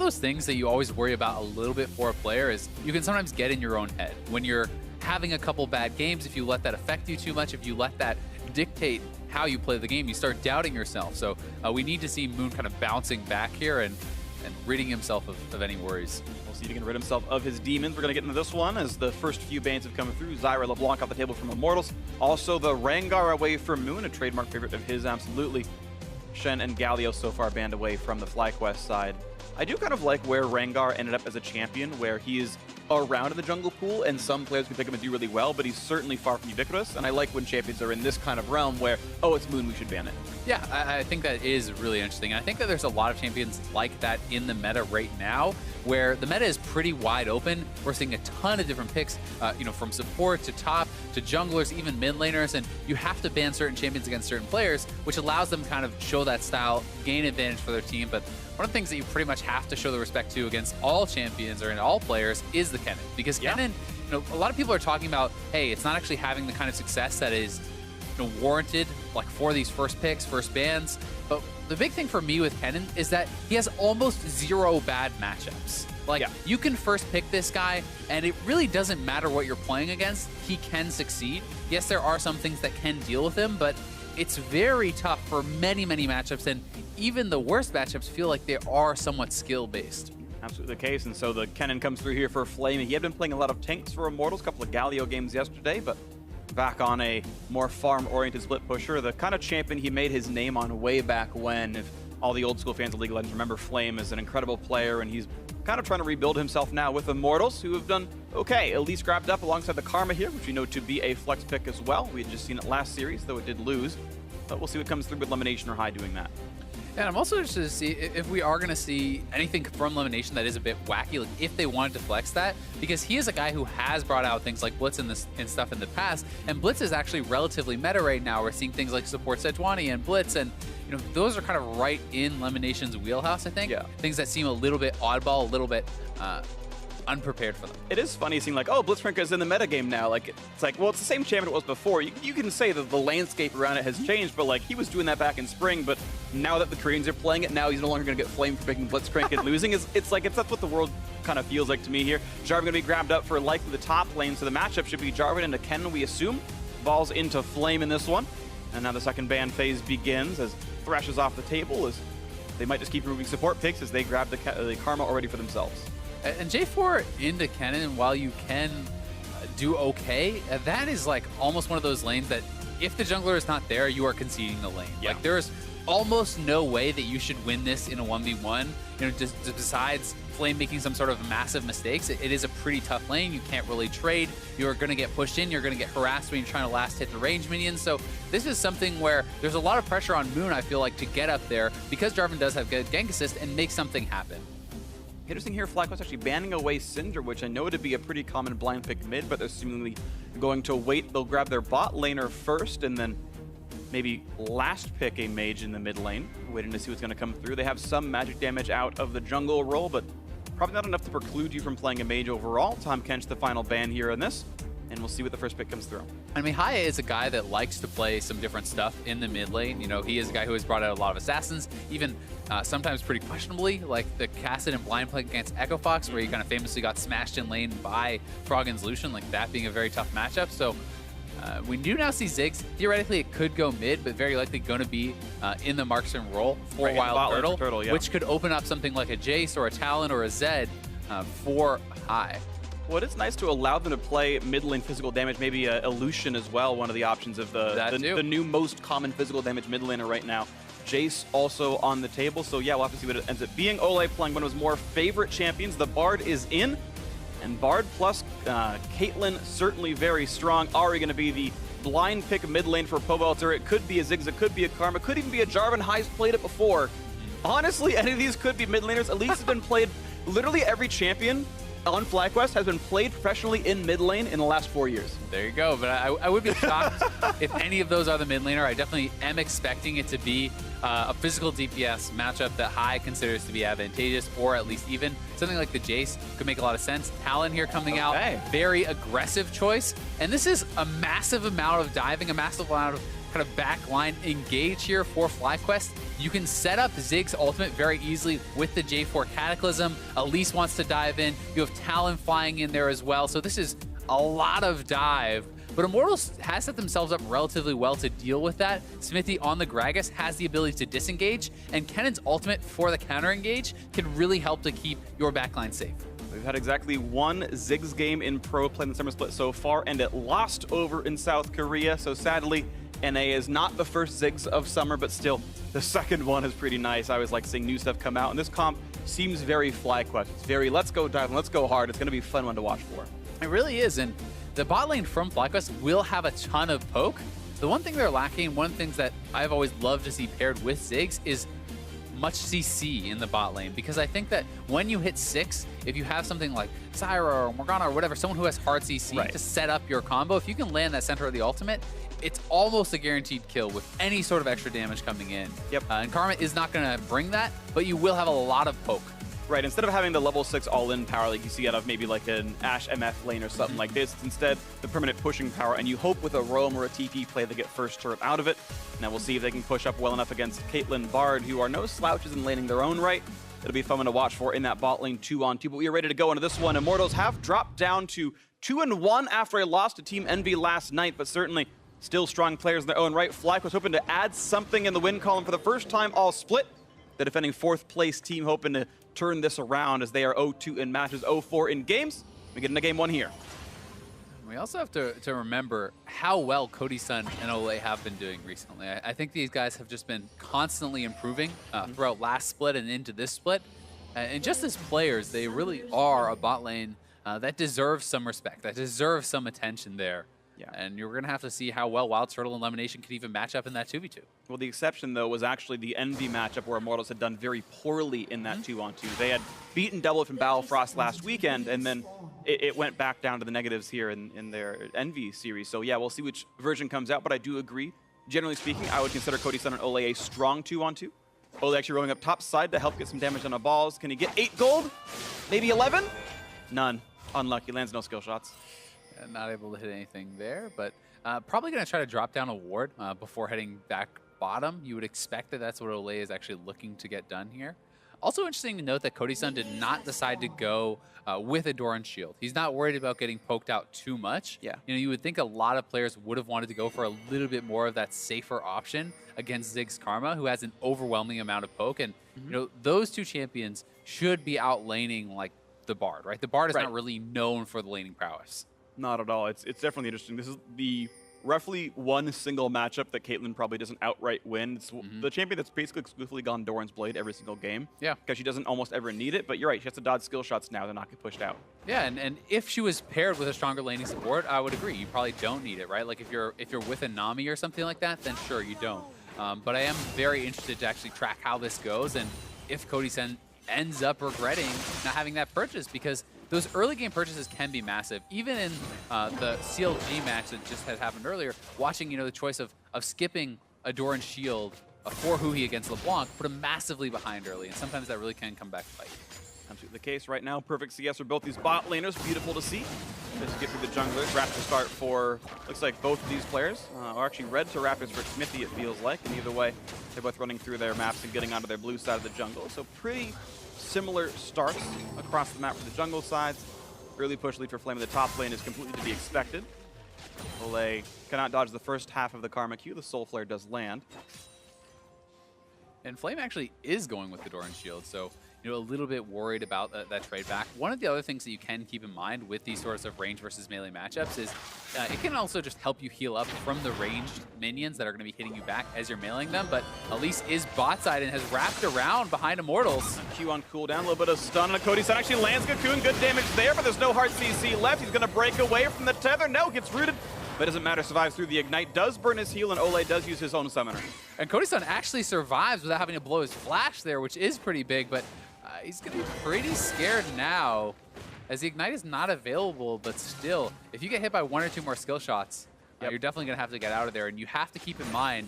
those things that you always worry about a little bit for a player is you can sometimes get in your own head. When you're having a couple bad games, if you let that affect you too much, if you let that dictate how you play the game, you start doubting yourself. So we need to see Moon kind of bouncing back here and ridding himself of any worries. We'll see if he can rid himself of his demons. We're going to get into this one as the first few bans have come through. Zyra LeBlanc off the table from Immortals. Also the Rengar away from Moon, a trademark favorite of his, absolutely. Shen and Galio so far banned away from the FlyQuest side. I do kind of like where Rengar ended up as a champion, where he is around in the jungle pool, and some players can pick him and do really well, but he's certainly far from ubiquitous, and I like when champions are in this kind of realm where, oh, it's Moon, we should ban it. Yeah, I think that is really interesting. I think that there's a lot of champions like that in the meta right now, where the meta is pretty wide open. We're seeing a ton of different picks, from support to top to junglers, even mid laners, and you have to ban certain champions against certain players, which allows them to kind of show that style, gain advantage for their team. But one of the things that you pretty much have to show the respect to against all champions or in all players is the Kennen. Because Kennen, a lot of people are talking about, hey, it's not actually having the kind of success that is warranted like for these first picks, first bans. But the big thing for me with Kennen is that he has almost zero bad matchups. Like, you can first pick this guy, and it really doesn't matter what you're playing against. He can succeed. Yes, there are some things that can deal with him, but it's very tough for many, many matchups, and even the worst matchups feel like they are somewhat skill-based. Absolutely the case, and so the Kennen comes through here for Flame. He had been playing a lot of tanks for Immortals, a couple of Galio games yesterday, but back on a more farm-oriented split pusher, the kind of champion he made his name on way back when. If all the old school fans of League of Legends remember, Flame is an incredible player, and he's kind of trying to rebuild himself now with Immortals, who have done okay, at least grabbed up alongside the Karma here, which we know to be a flex pick as well. We had just seen it last series, though it did lose, but we'll see what comes through with Elimination or High doing that. And I'm also interested to see if we are going to see anything from Elimination that is a bit wacky, like if they wanted to flex that, because he is a guy who has brought out things like Blitz and stuff in the past, and Blitz is actually relatively meta right now. We're seeing things like support Sejuani and Blitz, and those are kind of right in Elimination's wheelhouse, I think. Yeah. Things that seem a little bit oddball, a little bit unprepared for them. It is funny seeing like, oh, Blitzcrank is in the metagame now. Like, it's like, well, it's the same champion it was before. You can say that the landscape around it has changed, but like, he was doing that back in spring, but now that the Koreans are playing it, now he's no longer going to get flamed for picking Blitzcrank and losing. That's what the world kind of feels like to me here. Jarvan going to be grabbed up for likely the top lane, so the matchup should be Jarvan into Kennen, we assume. Balls into Flame in this one. And now the second ban phase begins as Thresh is off the table, as they might just keep removing support picks as they grab the Karma already for themselves. And J4 into Kennen, while you can do okay, that is like almost one of those lanes that if the jungler is not there, you are conceding the lane. Yeah. Like, there's almost no way that you should win this in a 1v1. Just besides Flame making some sort of massive mistakes, it is a pretty tough lane. You can't really trade. You're going to get pushed in. You're going to get harassed when you're trying to last hit the range minions. So this is something where there's a lot of pressure on Moon, I feel like, to get up there because Jarvan does have good gank assist and make something happen. Interesting here, FlyQuest actually banning away Syndra, which I know to be a pretty common blind pick mid, but they're seemingly going to wait. They'll grab their bot laner first and then maybe last pick a mage in the mid lane, waiting to see what's going to come through. They have some magic damage out of the jungle role, but probably not enough to preclude you from playing a mage overall. Tahm Kench, the final ban here in this, and we'll see what the first pick comes through. I mean, Haya is a guy that likes to play some different stuff in the mid lane. He is a guy who has brought out a lot of assassins, even sometimes pretty questionably, like the Cassid and Blind play against Echo Fox, where he kind of famously got smashed in lane by Froggen's Lucian, like that being a very tough matchup. So we do now see Ziggs. Theoretically, it could go mid, but very likely going to be in the marksman role for Wild Turtle, which could open up something like a Jace or a Talon or a Zed for High. Well, it's nice to allow them to play mid lane physical damage, maybe a Lucian as well, one of the options of the new most common physical damage mid laner right now. Jace also on the table, so yeah, we'll have to see what it ends up being. Ole playing one of his more favorite champions. The Bard is in, and Bard plus Caitlyn certainly very strong. Ahri going to be the blind pick mid lane for Pobelter. It could be a Ziggs, it could be a Karma, could even be a Jarvan. High's played it before. Honestly, any of these could be mid laners. At least it's been played. Literally every champion on FlyQuest has been played professionally in mid lane in the last 4 years. There you go, but I would be shocked if any of those are the mid laner. I definitely am expecting it to be a physical DPS matchup that High considers to be advantageous, or at least even. Something like the Jace could make a lot of sense. Talon here coming out, very aggressive choice. And this is a massive amount of diving, a massive amount of kind of backline engage here for FlyQuest. You can set up Ziggs ultimate very easily with the J4 Cataclysm. Elise wants to dive in. You have Talon flying in there as well. So this is a lot of dive. But Immortals has set themselves up relatively well to deal with that. Smithy on the Gragas has the ability to disengage, and Kennan's ultimate for the counter engage can really help to keep your backline safe. We've had exactly one Ziggs game in pro play in the summer split so far, and it lost over in South Korea. So sadly, NA is not the first Ziggs of summer, but still, the second one is pretty nice. I always like seeing new stuff come out, and this comp seems very FlyQuest. It's very let's go dive and let's go hard. It's going to be a fun one to watch for. It really is, and the bot lane from FlyQuest will have a ton of poke. The one thing they're lacking, one of the things that I've always loved to see paired with Ziggs is much CC in the bot lane, because I think that when you hit 6, if you have something like Zyra or Morgana or whatever, someone who has hard CC to set up your combo, if you can land that center of the ultimate, it's almost a guaranteed kill with any sort of extra damage coming in. Yep. And Karma is not going to bring that, but you will have a lot of poke. Right, instead of having the level 6 all-in power like you see out of maybe like an Ashe MF lane or something like this, it's instead the permanent pushing power, and you hope with a roam or a TP play they get first turret out of it. Now we'll see if they can push up well enough against Caitlyn Bard, who are no slouches in laning their own right. It'll be fun to watch for in that bot lane 2-on-2, but we are ready to go into this one. Immortals have dropped down to 2-1 after a loss to Team Envy last night, but certainly still strong players in their own right. FlyQuest hoping to add something in the win column for the first time all split. The defending 4th place team hoping to turn this around as they are 0-2 in matches, 0-4 in games. We get into game 1 here. We also have to remember how well Cody Sun and Olay have been doing recently. I think these guys have just been constantly improving throughout last split and into this split. And just as players, they really are a bot lane that deserves some respect, that deserves some attention there. Yeah. And you're going to have to see how well Wild Turtle and Elimination can even match up in that 2v2. Well, the exception, though, was actually the Envy matchup where Immortals had done very poorly in that 2-on-2. They had beaten Double from Battlefrost last weekend, and then it went back down to the negatives here in their Envy series. So, yeah, we'll see which version comes out, but I do agree. Generally speaking, I would consider Cody Sun and Olay a strong 2-on-2. Olay actually rolling up top side to help get some damage on the balls. Can he get 8 gold? Maybe 11? None. Unlucky. Lands no skill shots. Not able to hit anything there, but probably going to try to drop down a ward before heading back bottom. You would expect that that's what Olay is actually looking to get done here. Also interesting to note that Cody Sun did not decide to go with a Doran shield. He's not worried about getting poked out too much. Yeah. You know, you would think a lot of players would have wanted to go for a little bit more of that safer option against Ziggs Karma, who has an overwhelming amount of poke. And you know, those two champions should be out laning like the Bard, right? The Bard is not really known for the laning prowess. Not at all. It's definitely interesting. This is the roughly one single matchup that Caitlyn probably doesn't outright win. It's the champion that's basically exclusively gone Doran's Blade every single game. Yeah. Because she doesn't almost ever need it, but you're right, she has to dodge skill shots now to not get pushed out. Yeah, and if she was paired with a stronger laning support, I would agree. You probably don't need it, right? Like if you're with a Nami or something like that, then sure, you don't. But I am very interested to actually track how this goes and if Cody Sun ends up regretting not having that purchase, because those early game purchases can be massive. Even in the CLG match that just has happened earlier, watching the choice of skipping a Doran shield for Huhi against LeBlanc put him massively behind early, and sometimes that really can come back to bite. Absolutely the case right now. Perfect CS for both these bot laners. Beautiful to see. Just get through the junglers. Raptor start for, looks like both of these players. Or actually red to Raptors for Smithy, it feels like. And either way, they're both running through their maps and getting onto their blue side of the jungle. So pretty similar starts across the map for the jungle sides. Early push lead for Flame in the top lane is completely to be expected. Olay cannot dodge the first half of the Karma Q. The Soul Flare does land. And Flame actually is going with the Doran shield, so a little bit worried about that trade back. One of the other things that you can keep in mind with these sorts of range versus melee matchups is it can also just help you heal up from the ranged minions that are going to be hitting you back as you're mailing them. But Elise is bot side and has wrapped around behind Immortals. Q on cooldown, a little bit of stun on Cody Sun. Actually lands Cocoon, good damage there, but there's no hard CC left. He's going to break away from the tether. No, gets rooted. But it doesn't matter, survives through the Ignite, does burn his heal, and Olay does use his own summoner. And Cody Sun actually survives without having to blow his flash there, which is pretty big, but he's going to be pretty scared now, as the Ignite is not available, but still, if you get hit by 1 or 2 more skill shots, you're definitely going to have to get out of there, and you have to keep in mind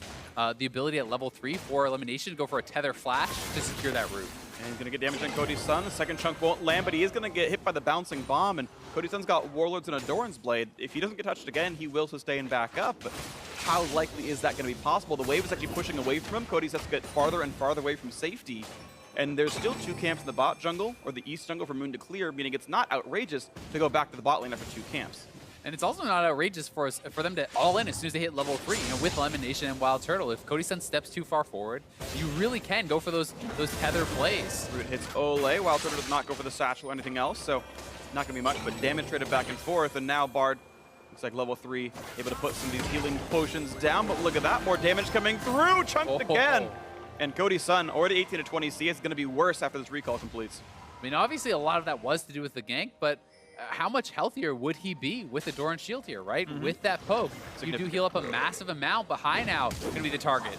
the ability at level 3 for Elimination to go for a tether flash to secure that root. And he's going to get damage on Cody Sun. The second chunk won't land, but he is going to get hit by the bouncing bomb, and Cody Sun's got Warlords and a Doran's Blade. If he doesn't get touched again, he will sustain back up. But how likely is that going to be possible? The wave is actually pushing away from him. Cody's has to get farther and farther away from safety. And there's still 2 camps in the bot jungle, or the east jungle for Moon to clear, meaning it's not outrageous to go back to the bot lane after 2 camps. And it's also not outrageous for them to all in as soon as they hit level 3. You know, with Lemon Nation and Wild Turtle, if Cody Sun steps too far forward, you really can go for those tether plays. Root hits Ole. Wild Turtle does not go for the satchel or anything else, so not going to be much, but damage traded back and forth. And now Bard looks like level 3, able to put some of these healing potions down. But look at that, more damage coming through. Chunked again. And Cody Sun, already 18 to 20 CS, is going to be worse after this recall completes. I mean, obviously a lot of that was to do with the gank, but how much healthier would he be with the Doran Shield here, right? With that poke, you do heal up a massive amount, but High now going to be the target.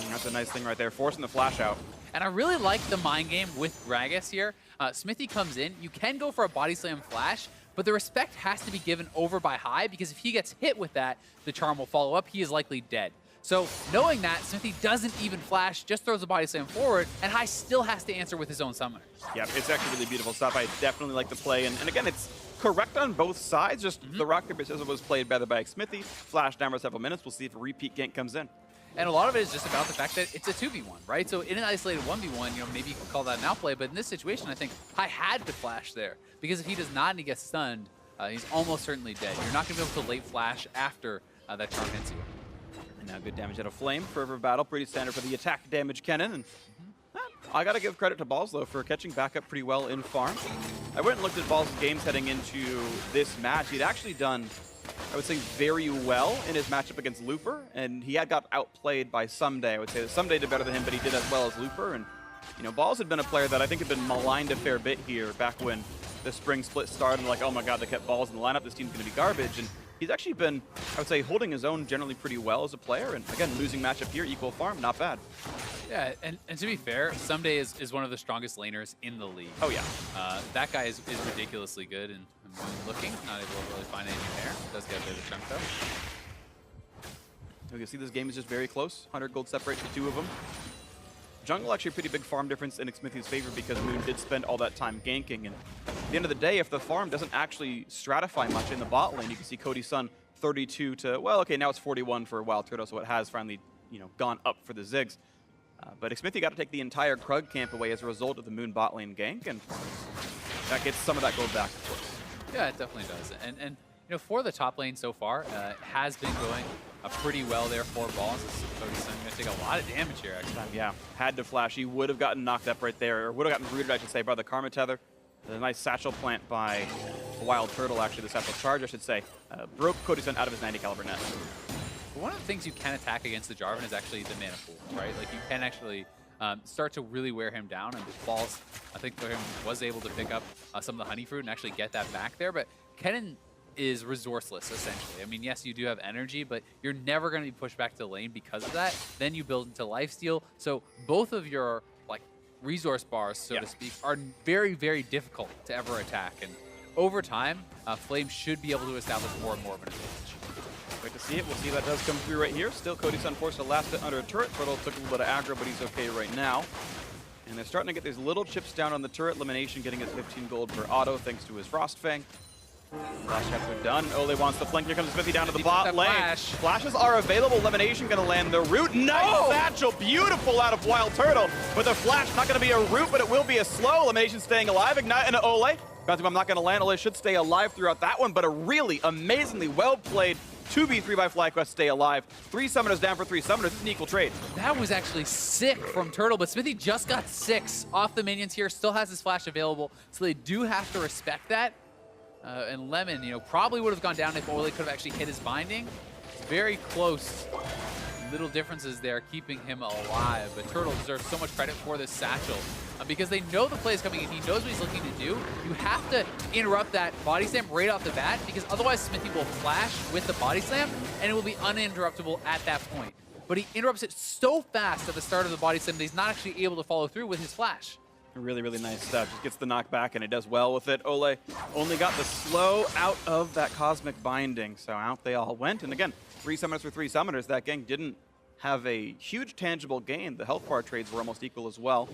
That's a nice thing right there, forcing the flash out. And I really like the mind game with Gragas here. Smithy comes in, you can go for a body slam flash, but the respect has to be given over by High, because if he gets hit with that, the charm will follow up, he is likely dead. So knowing that, Smithy doesn't even flash, just throws a body slam forward, and High still has to answer with his own summoner. Yeah, it's actually really beautiful stuff. I definitely like the play. And again, it's correct on both sides. Just the rock, paper, scissors was played better by Smithy. Flash down for several minutes. We'll see if a repeat gank comes in. And a lot of it is just about the fact that it's a 2v1, right? So in an isolated 1v1, you know, maybe you could call that an outplay, but in this situation, I think High had to flash there. Because if he does not and he gets stunned, he's almost certainly dead. You're not going to be able to late flash after that charm hits you. And now good damage out of Flame. Forever Battle, pretty standard for the attack damage cannon. And I got to give credit to Balls, though, for catching back up pretty well in farm. I went and looked at Balls' games heading into this match. He'd actually done, I would say, very well in his matchup against Looper, and he had got outplayed by Someday. I would say that Someday did better than him, but he did as well as Looper. And, you know, Balls had been a player that I think had been maligned a fair bit here back when the spring split started. And like, oh my god, they kept Balls in the lineup, this team's going to be garbage. And he's actually been, I would say, holding his own generally pretty well as a player. And again, losing matchup here, equal farm, not bad. Yeah, and to be fair, Someday is one of the strongest laners in the league. Oh, yeah. That guy is ridiculously good, and I'm looking, not able to really find anything there. Does get a bit of a chunk, though. You can see this game is just very close. 100 gold separates the 2 of them. Jungle actually a pretty big farm difference in Smithy's favor because Moon did spend all that time ganking. And at the end of the day, if the farm doesn't actually stratify much in the bot lane, you can see Cody Sun 32 to, well, okay, now it's 41 for Wild Turtle, so it has finally, you know, gone up for the Ziggs. But Smithy got to take the entire Krug camp away as a result of the Moon bot lane gank, and that gets some of that gold back, of course. Yeah, it definitely does. And you know, for the top lane so far, it has been going pretty well there for Balls. Cody Sun going to take a lot of damage here, actually. Yeah, had to flash. He would have gotten knocked up right there, or would have gotten rooted, I should say, by the Karma Tether. A nice satchel plant by the Wild Turtle, actually, the satchel charge, I should say, broke Cody Sun out of his 90 caliber net. One of the things you can attack against the Jarvan is actually the mana pool, right? Like, you can actually start to really wear him down, and Balls, I think, for him, was able to pick up some of the honey fruit and actually get that back there. But Kennen is resourceless, essentially. I mean, yes, you do have energy, but you're never going to be pushed back to the lane because of that. Then you build into lifesteal. So both of your, like, resource bars, so to speak, are very, very difficult to ever attack. And over time, Flame should be able to establish more and more of an advantage. Great to see it. We'll see if that does come through right here. Still, Cody Sun forced to last it under a turret. Turtle took a little bit of aggro, but he's okay right now. And they're starting to get these little chips down on the turret. Elimination getting his 15 gold per auto thanks to his Frost Fang. Flash shots are done. Ole wants the flank. Here comes Smithy down to the bot lane. Flashes are available. Elimination going to land the root. Nice satchel. Beautiful out of Wild Turtle. With a flash, not going to be a root, but it will be a slow. Elimination staying alive. Ignite into Ole. I'm not going to land. Ole should stay alive throughout that one, but a really amazingly well-played 2v3 by FlyQuest, stay alive. 3 summoners down for 3 summoners. It's an equal trade. That was actually sick from Turtle, but Smithy just got 6 off the minions here. Still has his flash available, so they do have to respect that. And Lemon, you know, probably would have gone down if Ole could have actually hit his binding. It's very close. Little differences there keeping him alive. But Turtle deserves so much credit for this satchel because they know the play is coming in. He knows what he's looking to do. You have to interrupt that body slam right off the bat because otherwise Smithy will flash with the body slam and it will be uninterruptible at that point. But he interrupts it so fast at the start of the body slam that he's not actually able to follow through with his flash. Really, really nice stuff. Just gets the knockback, and it does well with it. Ole only got the slow out of that Cosmic Binding, so out they all went. And again, 3 summoners for 3 summoners. That gang didn't have a huge tangible gain. The health bar trades were almost equal as well.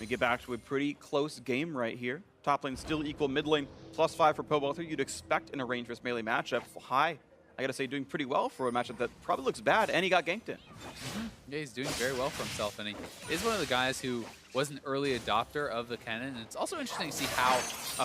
We get back to a pretty close game right here. Top lane still equal, mid lane +5 for Pobolther. You'd expect in a rangeless melee matchup. High I gotta say, doing pretty well for a matchup that probably looks bad, and he got ganked in. Yeah, he's doing very well for himself, and he is one of the guys who was an early adopter of the cannon. And it's also interesting to see how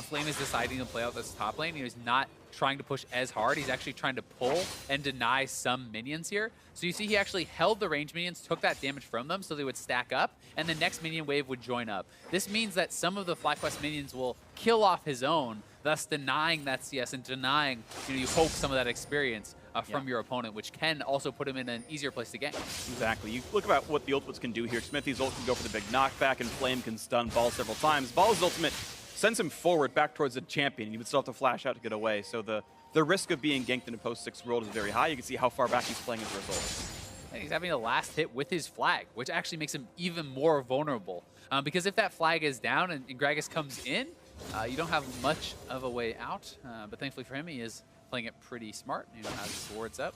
Flame is deciding to play out this top lane. He's not trying to push as hard. He's actually trying to pull and deny some minions here. So you see he actually held the range minions, took that damage from them so they would stack up, and the next minion wave would join up. This means that some of the FlyQuest minions will kill off his own, thus denying that CS and denying, you hope, some of that experience from your opponent, which can also put him in an easier place to gank. Exactly. You look about what the ultimates can do here. Smithy's ult can go for the big knockback, and Flame can stun Ball several times. Ball's ultimate sends him forward back towards the champion. He would still have to flash out to get away. So the risk of being ganked in a post-6 world is very high. You can see how far back he's playing as a result. And he's having a last hit with his flag, which actually makes him even more vulnerable. Because if that flag is down and Gragas comes in, you don't have much of a way out. But thankfully for him, he is playing it pretty smart. Has his wards up.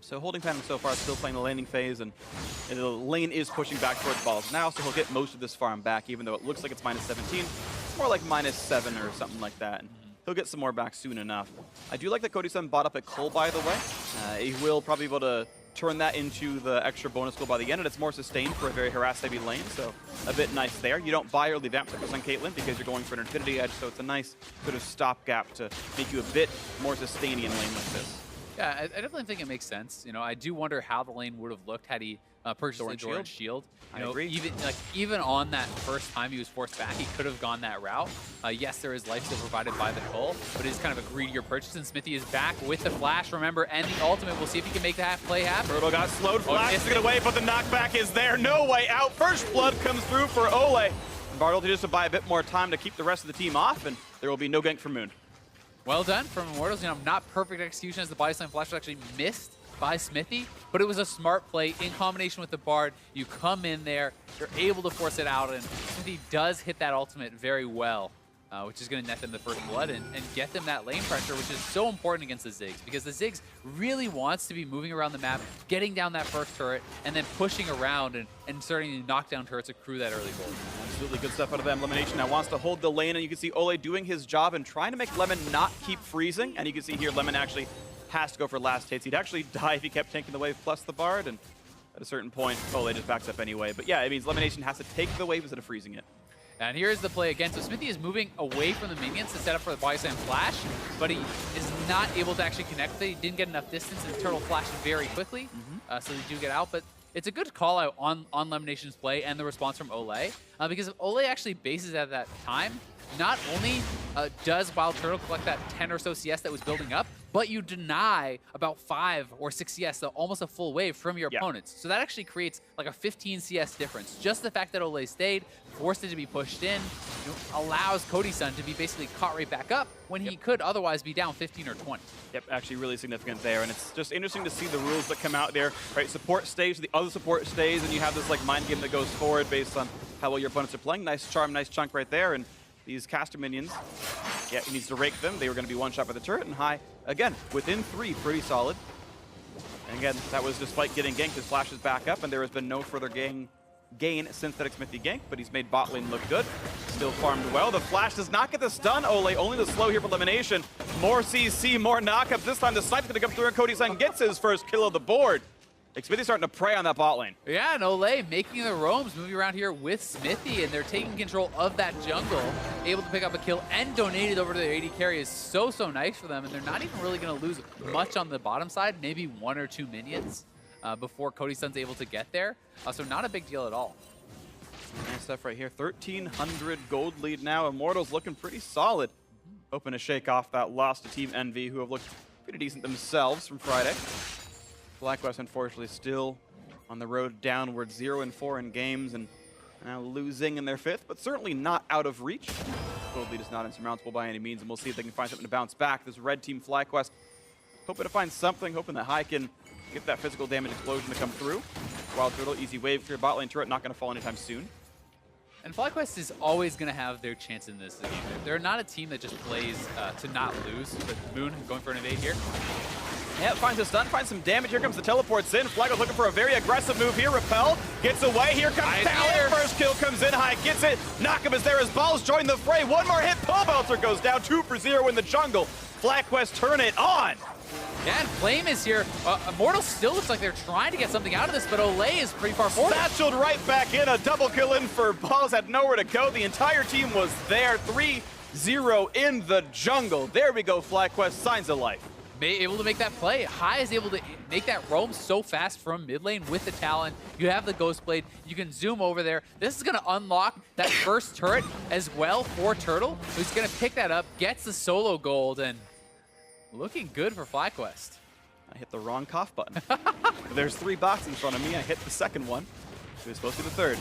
So holding pattern so far, still playing the laning phase, and the lane is pushing back towards Balls now, so he'll get most of this farm back, even though it looks like it's -17. It's more like -7 or something like that. And he'll get some more back soon enough. I do like that Cody-san bought up at Cole, by the way. He will probably be able to turn that into the extra bonus goal by the end, and it's more sustained for a very harass-heavy lane, so a bit nice there. You don't buy early vamp cycles on Caitlyn because you're going for an Infinity Edge, so it's a nice sort of stopgap to make you a bit more sustaining lane like this. Yeah, I definitely think it makes sense. I do wonder how the lane would have looked had he purchased the Doran Shield. I agree. Even on that first time he was forced back, he could have gone that route. Yes, there is life still provided by the Cull, but it is kind of a greedier purchase, and Smithy is back with the flash, remember, and the ultimate. We'll see if he can make that play happen. Turtle got slowed, flash to get away, but the knockback is there. No way out. First blood comes through for Ole. And Bartley just to buy a bit more time to keep the rest of the team off, and there will be no gank for Moon. Well done from Immortals. Not perfect execution as the body slam flash was actually missed by Smithy, but it was a smart play in combination with the Bard. You come in there, you're able to force it out, and Smithy does hit that ultimate very well, which is going to net them the first blood and get them that lane pressure, which is so important against the Ziggs, because the Ziggs really wants to be moving around the map, getting down that first turret, and then pushing around and starting to knock down turrets to accrue that early gold. Absolutely good stuff out of them. Elimination now wants to hold the lane, and you can see Ole doing his job and trying to make Lemon not keep freezing, and you can see here Lemon actually has to go for last hits. He'd actually die if he kept tanking the wave plus the Bard, and at a certain point, Ole just backs up anyway. But yeah, it means Elimination has to take the wave instead of freezing it. And here's the play again. So Smithy is moving away from the minions to set up for the body slam flash, but he is not able to actually connect with it. He didn't get enough distance, and Turtle flashed very quickly, so they do get out. But it's a good call out on Lemonation's play and the response from Ole, because if Ole actually bases at that time, not only does Wild Turtle collect that 10 or so CS that was building up, but you deny about 5 or 6 CS, so almost a full wave from your opponents. So that actually creates like a 15 CS difference. Just the fact that Ole stayed, forced it to be pushed in, allows Cody-san to be basically caught right back up when he could otherwise be down 15 or 20. Yep, actually really significant there, and it's just interesting to see the rules that come out there. Right, support stays, the other support stays, and you have this like mind game that goes forward based on how well your opponents are playing. Nice charm, nice chunk right there, and these caster minions, he needs to rake them. They were going to be one shot by the turret, and high, again, within 3, pretty solid. And again, that was despite getting ganked. His flash is back up, and there has been no further gain since that Smithy gank, but he's made bot lane look good. Still farmed well. The flash does not get the stun, Ole, only the slow here for Elimination. More CC, more knockups. This time the snipe's going to come through, and Cody-san gets his first kill of the board. Smithy's starting to prey on that bot lane. Yeah, and Ole making the roams, moving around here with Smithy, and they're taking control of that jungle, able to pick up a kill and donate it over to their AD carry is so nice for them, and they're not even really going to lose much on the bottom side, maybe 1 or 2 minions before Cody-san's able to get there, so not a big deal at all. Nice stuff right here. 1,300 gold lead now. Immortals looking pretty solid. Hoping to shake off that loss to Team Envy, who have looked pretty decent themselves from Friday. FlyQuest, unfortunately, still on the road downward, 0-4 in games, and now losing in their 5th, but certainly not out of reach. Gold lead is not insurmountable by any means, and we'll see if they can find something to bounce back. This red team FlyQuest hoping to find something, hoping that High can get that physical damage explosion to come through. Wild Turtle, easy wave for your bot lane turret, not going to fall anytime soon. And FlyQuest is always going to have their chance in this game. They're not a team that just plays to not lose, but Moon going for an evade here. Yeah, finds a stun, finds some damage. Here comes the teleports in. FlyQuest looking for a very aggressive move here. Repelled, gets away. Here comes Talon. First kill comes in. High gets it. Knockup is there as Balls join the fray. One more hit. Pole Belter goes down. 2 for 0 in the jungle. FlyQuest turn it on. Yeah, and Flame is here. Immortals still looks like they're trying to get something out of this, but Olay is pretty far forward. Satcheled right back in, a double kill in for Balls, had nowhere to go. The entire team was there, 3-0 in the jungle. There we go, FlyQuest, signs of life. Able to make that play. High is able to make that roam so fast from mid lane with the Talon. You have the Ghost Blade. You can zoom over there. This is going to unlock that first turret as well for Turtle, who's going to pick that up, gets the solo gold, and looking good for FlyQuest. I hit the wrong cough button. There's 3 bots in front of me. I hit the second one. It was supposed to be the third.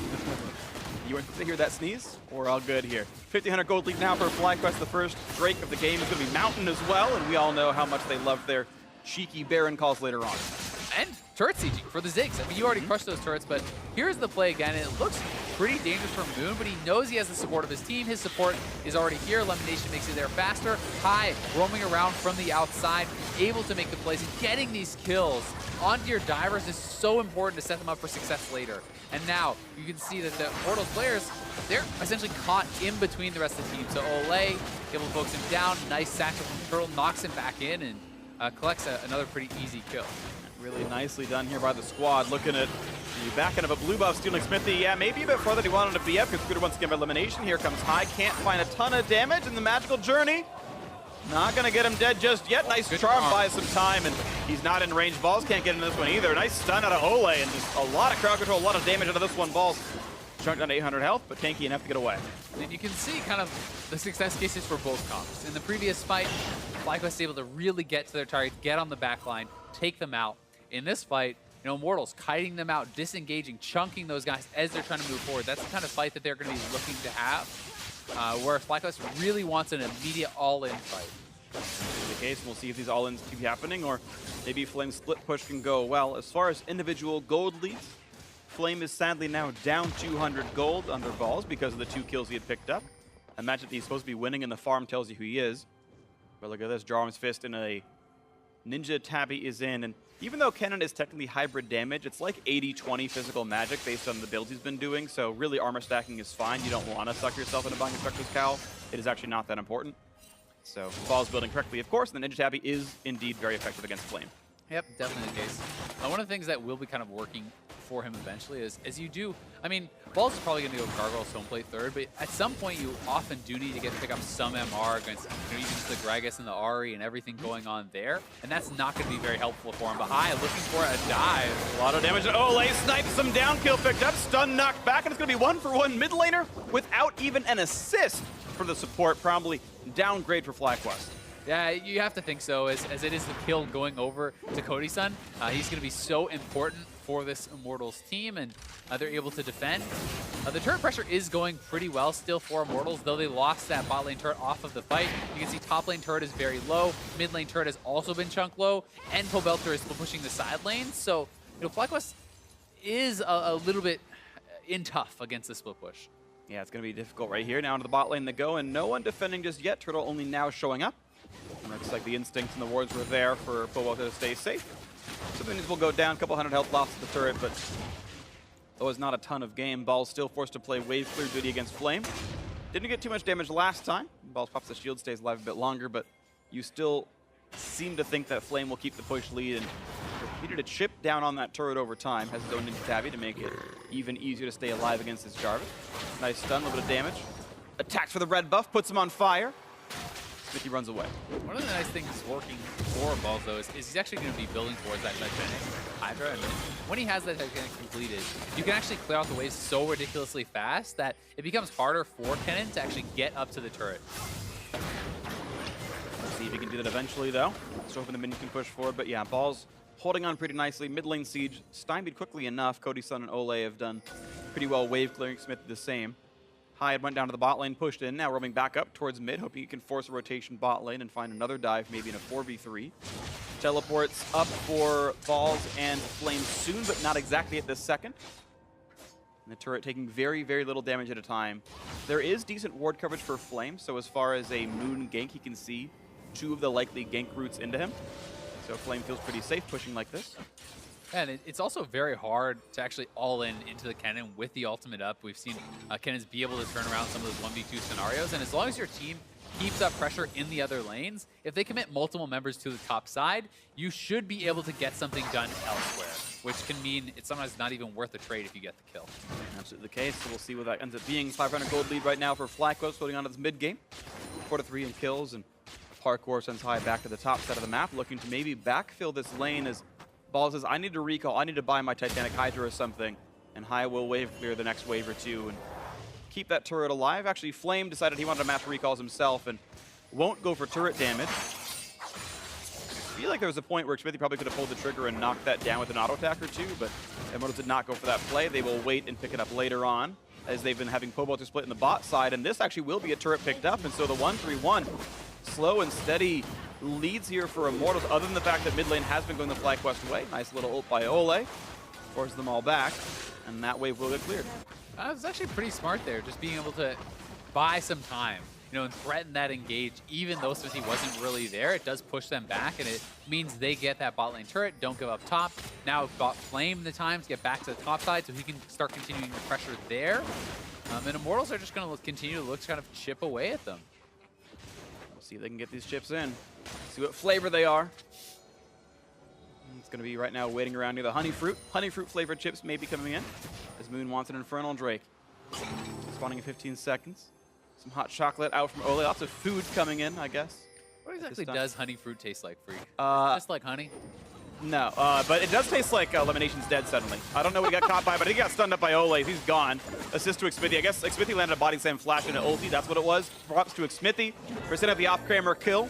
You weren't to hear that sneeze? We're all good here. 1,500 gold lead now for FlyQuest. The first Drake of the game is going to be Mountain as well, and we all know how much they love their cheeky Baron calls later on. And turret sieging for the Ziggs. I mean, you already crushed those turrets, but here's the play again. It looks pretty dangerous for Moon, but he knows he has the support of his team. His support is already here. Elimination makes it there faster. High roaming around from the outside, able to make the plays, and getting these kills onto your divers is so important to set them up for success later. And now you can see that the Immortals players, they're essentially caught in between the rest of the team. So Olay able to focus him down. Nice satchel from Turtle, knocks him back in, and collects another pretty easy kill. Really nicely done here by the squad. Looking at the back end of a blue buff, stealing Smithy. Yeah, maybe a bit further than he wanted to be up. Scooter once again by elimination. Here comes High. Can't find a ton of damage in the magical journey. Not going to get him dead just yet. Nice charm, buys some time, and he's not in range. Balls can't get into this one either. Nice stun out of Olay, and just a lot of crowd control, a lot of damage out of this one. Balls chunked down to 800 health, but tanky enough to get away. And you can see kind of the success cases for both comps. In the previous fight, FlyQuest able to really get to their target, get on the back line, take them out. In this fight, you know, Immortals kiting them out, disengaging, chunking those guys as they're trying to move forward. That's the kind of fight that they're going to be looking to have, where FlyQuest really wants an immediate all-in fight. In the case, we'll see if these all-ins keep happening, or maybe Flame's split push can go well. As far as individual gold leads, Flame is sadly now down 200 gold under Balls because of the 2 kills he had picked up. I imagine he's supposed to be winning, and the farm tells you who he is. But look at this, Jarm's Fist in a Ninja Tabby is in, and even though Kennen is technically hybrid damage, it's like 80-20 physical magic based on the builds he's been doing, so really armor stacking is fine. You don't want to suck yourself into buying Instructor's Cowl. It is actually not that important. So Ball's building correctly, of course, and the Ninja Tabby is indeed very effective against Flame. Yep, definitely the case. One of the things that will be kind of working for him eventually is, as you do, I mean, Balls is probably going to go Gargoyle Stone Plate third, but at some point you often do need to get to pick up some MR against, you know, even just the Gragas and the Ahri and everything going on there, and that's not going to be very helpful for him. But High looking for a dive. A lot of damage. Olay snipes some down, kill picked up, stun knocked back, and it's going to be 1-for-1 mid laner without even an assist for the support. Probably downgrade for FlyQuest. Yeah, you have to think so, as it is the kill going over to Cody-san. He's going to be so important for this Immortals team, and they're able to defend. The turret pressure is going pretty well still for Immortals, though they lost that bot lane turret off of the fight. You can see top lane turret is very low, mid lane turret has also been chunked low, and Pobelter is still pushing the side lanes. So, you know, FlyQuest is a little bit in tough against the split push. Yeah, it's going to be difficult right here. Now into the bot lane they go, and no one defending just yet. Turtle only now showing up. And looks like the instincts and the wards were there for Pobelter to stay safe. So minions will go down, a couple hundred health lost to the turret, but though it's not a ton of game, Ball's still forced to play wave clear duty against Flame. Didn't get too much damage last time. Balls pops the shield, stays alive a bit longer, but you still seem to think that Flame will keep the push lead, and needed to chip down on that turret over time. Has his own Ninja Tabby to make it even easier to stay alive against his Jarvis. Nice stun, a little bit of damage. Attacks for the red buff, puts him on fire. Smithy runs away. One of the nice things working for Balls, though, is he's actually going to be building towards that Titanic Hydra. And when he has that Titanic completed, you can actually clear out the waves so ridiculously fast that it becomes harder for Kennen to actually get up to the turret. Let's see if he can do that eventually, though. Still hoping the minion can push forward, but yeah, Balls holding on pretty nicely. Mid lane siege stymied quickly enough. Cody-san and Olay have done pretty well wave clearing. Smith the same. Hyde went down to the bot lane, pushed in, now roaming back up towards mid, hoping he can force a rotation bot lane and find another dive, maybe in a 4v3. Teleports up for Balls and Flame soon, but not exactly at this second. And the turret taking very, very little damage at a time. There is decent ward coverage for Flame, so as far as a Moon gank, he can see 2 of the likely gank routes into him. So Flame feels pretty safe pushing like this. And it's also very hard to actually all in into the Kennen with the ultimate up. We've seen Kennens be able to turn around some of those 1v2 scenarios, and as long as your team keeps up pressure in the other lanes, if they commit multiple members to the top side, you should be able to get something done elsewhere, which can mean it's sometimes not even worth a trade if you get the kill. Absolutely the case, so we'll see what that ends up being. 500 gold lead right now for FlyQuest, holding on to this mid game. 4-3 in kills, and Parkour sends High back to the top side of the map, looking to maybe backfill this lane as Ball says, I need to recall, I need to buy my Titanic Hydra or something, and High will wave clear the next wave or two and keep that turret alive. Actually, Flame decided he wanted to match recalls himself and won't go for turret damage. I feel like there was a point where Xmithie probably could have pulled the trigger and knocked that down with an auto attack or two, but Immortals did not go for that play. They will wait and pick it up later on, as they've been having Pobelter split in the bot side, and this actually will be a turret picked up, and so the 1-3-1, slow and steady leads here for Immortals, other than the fact that mid lane has been going the FlyQuest way. Nice little ult by Ole, forces them all back, and that wave will get cleared. It was actually pretty smart there, just being able to buy some time, you know, and threaten that engage, even though Xmithie wasn't really there. It does push them back, and it means they get that bot lane turret, don't give up top. Now got Flame the time to get back to the top side, so he can start continuing the pressure there. And Immortals are just going to continue to look to kind of chip away at them. We'll see if they can get these chips in. See what flavor they are. It's going to be right now waiting around near the honey fruit. Honey fruit flavored chips may be coming in, as Moon wants an Infernal Drake. Spawning in 15 seconds. Some hot chocolate out from Ole. Lots of food coming in, I guess. What exactly does honey fruit taste like for you? Just like honey? No, but it does taste like Elimination's dead suddenly. I don't know what he got caught by, but he got stunned up by Ole. He's gone. Assist to Xmithie. I guess Xmithie landed a body slam flash and an ulti. That's what it was. Props to Xmithie for setting up the off-camera kill.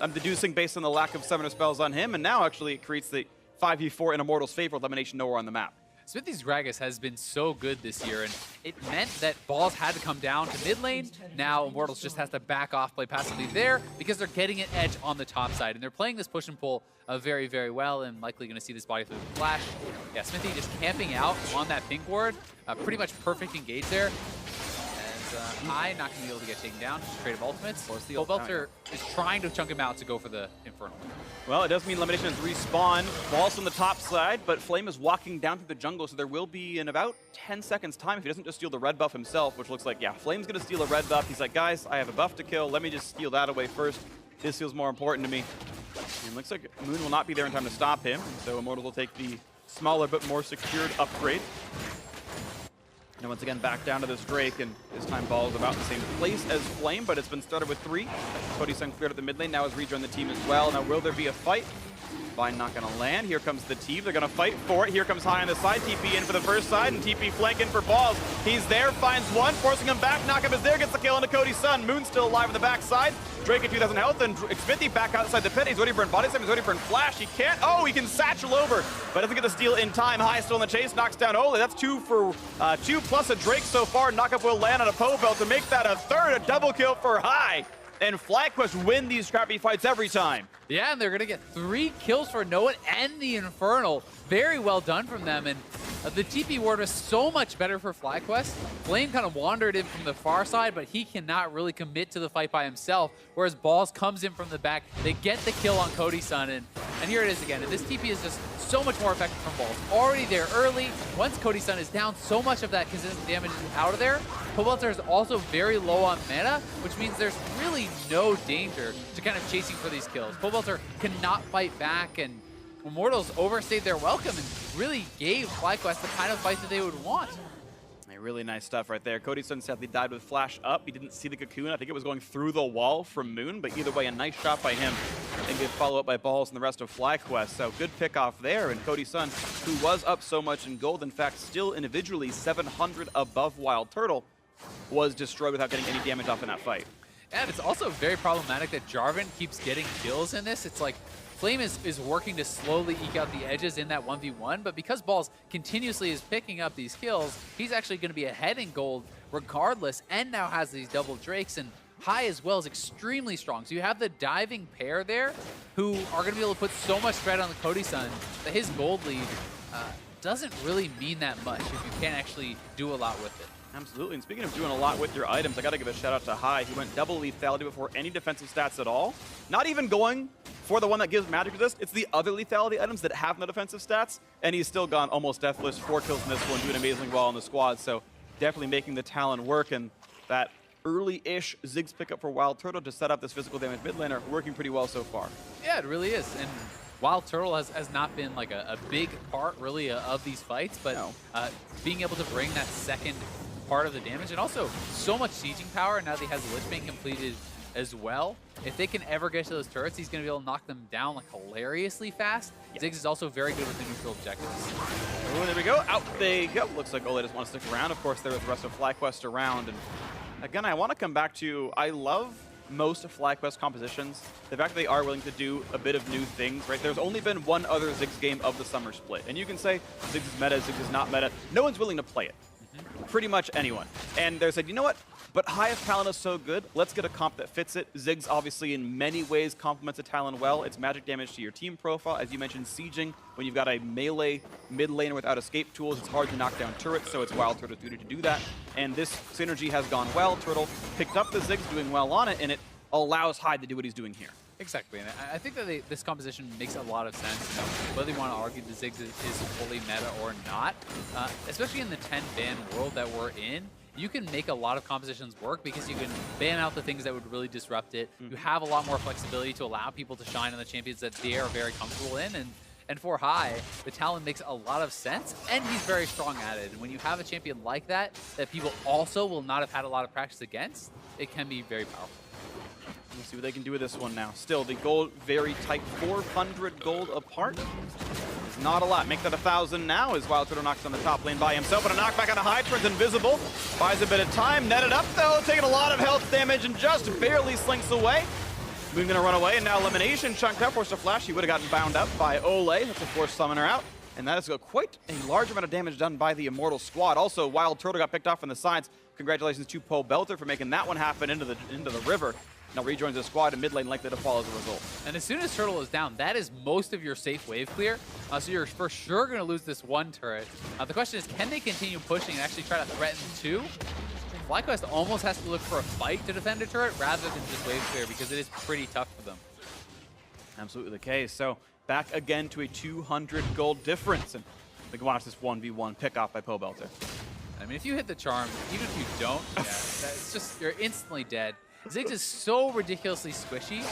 I'm deducing based on the lack of summoner spells on him, and now actually it creates the 5v4 in Immortals' favor, Elimination nowhere on the map. Xmithie's Gragas has been so good this year, and it meant that balls had to come down to mid lane. Now Immortals just has to back off, play passively there, because they're getting an edge on the top side, and they're playing this push and pull very, very well, and likely going to see this body through the flash. Yeah, Xmithie just camping out on that pink ward. Pretty much perfect engage there. High not going to be able to get taken down, just straight up ultimates. Pobelter is trying to chunk him out to go for the Infernal. Well, it does mean Elimination has respawned. Ball's on the top side, but Flame is walking down through the jungle, so there will be in about 10 seconds time if he doesn't just steal the red buff himself, which looks like, yeah, Flame's going to steal a red buff. He's like, guys, I have a buff to kill. Let me just steal that away first. This feels more important to me. And looks like Moon will not be there in time to stop him, so Immortals will take the smaller but more secured upgrade. And once again, back down to this Drake, and this time Ball is about the same place as Flame, but it's been started with 3. Cody Sun cleared at the mid lane, now has rejoined the team as well. Now will there be a fight? Vine not gonna land. Here comes the team. They're gonna fight for it. Here comes High on the side. TP in for the first side, and TP flanking for Balls. He's there, finds one, forcing him back. Knockup is there, gets the kill into Cody Sun. Moon's still alive on the back side. Drake at 2,000 health, and Xmithie back outside the pit. He's already burned body slam, he's already burned flash. He can't, oh, he can satchel over, but doesn't get the steal in time. High still in the chase, knocks down Ole. That's 2 plus a Drake so far. Knockup will land on a Pobel to make that a third, a double kill for High. And FlyQuest win these scrappy fights every time. Yeah, and they're going to get 3 kills for Noah and the Infernal. Very well done from them. And the TP ward was so much better for FlyQuest. Flame kind of wandered in from the far side, but he cannot really commit to the fight by himself. Whereas Balls comes in from the back. They get the kill on Cody Sun. And here it is again. And this TP is just so much more effective from Balls. Already there early. Once Cody Sun is down, so much of that consistent damage is out of there. Pobelter is also very low on mana, which means there's really no danger to kind of chasing for these kills. Pobelter cannot fight back, and Immortals overstayed their welcome and really gave FlyQuest the kind of fight that they would want. Really nice stuff right there. Cody Sun sadly died with flash up. He didn't see the cocoon. I think it was going through the wall from Moon, but either way, a nice shot by him. And good follow-up by Balls and the rest of FlyQuest. So good pick off there. And Cody Sun, who was up so much in gold, in fact, still individually 700 above Wild Turtle, was destroyed without getting any damage off in that fight. And it's also very problematic that Jarvan keeps getting kills in this. It's like Flame is working to slowly eke out the edges in that 1v1, but because Balls continuously is picking up these kills, he's actually going to be ahead in gold regardless, and now has these double Drakes, and High as well is extremely strong. So you have the diving pair there who are going to be able to put so much threat on the Cody Sun that his gold lead doesn't really mean that much if you can't actually do a lot with it. Absolutely, and speaking of doing a lot with your items, I gotta give a shout out to High. He went double lethality before any defensive stats at all. Not even going for the one that gives magic resist, it's the other lethality items that have no defensive stats, and he's still gone almost deathless, 4 kills in this one, doing amazingly well on the squad, so definitely making the Talon work, and that early-ish Ziggs pickup for Wild Turtle to set up this physical damage mid laner working pretty well so far. Yeah, it really is. And Wild Turtle has not been like a big part really of these fights, but being able to bring that second part of the damage and also so much sieging power now that he has Lich Bane completed as well. If they can ever get to those turrets, he's going to be able to knock them down like hilariously fast. Yeah. Ziggs is also very good with the neutral objectives. Oh, there we go. Out they go. Looks like Ole doesn't want to stick around. Of course, there was the rest of FlyQuest around. And again, I want to come back to, I love most of FlyQuest compositions. The fact that they are willing to do a bit of new things, right? There's only been one other Ziggs game of the summer split. And you can say Ziggs is meta, Ziggs is not meta. No one's willing to play it. Pretty much anyone. And they said, you know what? But Highest Talon is so good, let's get a comp that fits it. Ziggs obviously in many ways complements a Talon well. It's magic damage to your team profile. As you mentioned, sieging, when you've got a melee mid laner without escape tools, it's hard to knock down turrets, so it's Wild Turtle's duty to do that. And this synergy has gone well. Turtle picked up the Ziggs, doing well on it, and it allows Hyde to do what he's doing here. Exactly, and I think that this composition makes a lot of sense. You know, whether you want to argue the Ziggs is fully meta or not, especially in the 10-ban world that we're in, you can make a lot of compositions work because you can ban out the things that would really disrupt it. You have a lot more flexibility to allow people to shine on the champions that they are very comfortable in. And for High, the Talon makes a lot of sense, and he's very strong at it. And when you have a champion like that people also will not have had a lot of practice against, it can be very powerful. We'll see what they can do with this one now. Still, the gold very tight, 400 gold apart. It's not a lot. Make that 1,000 now as Wild Turtle knocks on the top lane by himself. But a knockback on a High, turns invisible. Buys a bit of time, netted up though, taking a lot of health damage and just barely slinks away. Moon gonna run away, and now Elimination chunked up, forced a flash. He would have gotten bound up by Ole. That's a forced summoner out. And that is quite a large amount of damage done by the Immortals squad. Also, Wild Turtle got picked off from the sides. Congratulations to Pobelter for making that one happen into the river. Now rejoins the squad, and mid lane likely to fall as a result. And as soon as Turtle is down, that is most of your safe wave clear. So you're for sure going to lose this one turret. The question is, can they continue pushing and actually try to threaten two? FlyQuest almost has to look for a fight to defend a turret rather than just wave clear because it is pretty tough for them. Absolutely the case. So back again to a 200 gold difference. And we can watch this 1v1 pick off by Pobelter. I mean, if you hit the charm, even if you don't, it's just, you're instantly dead. Ziggs is so ridiculously squishy.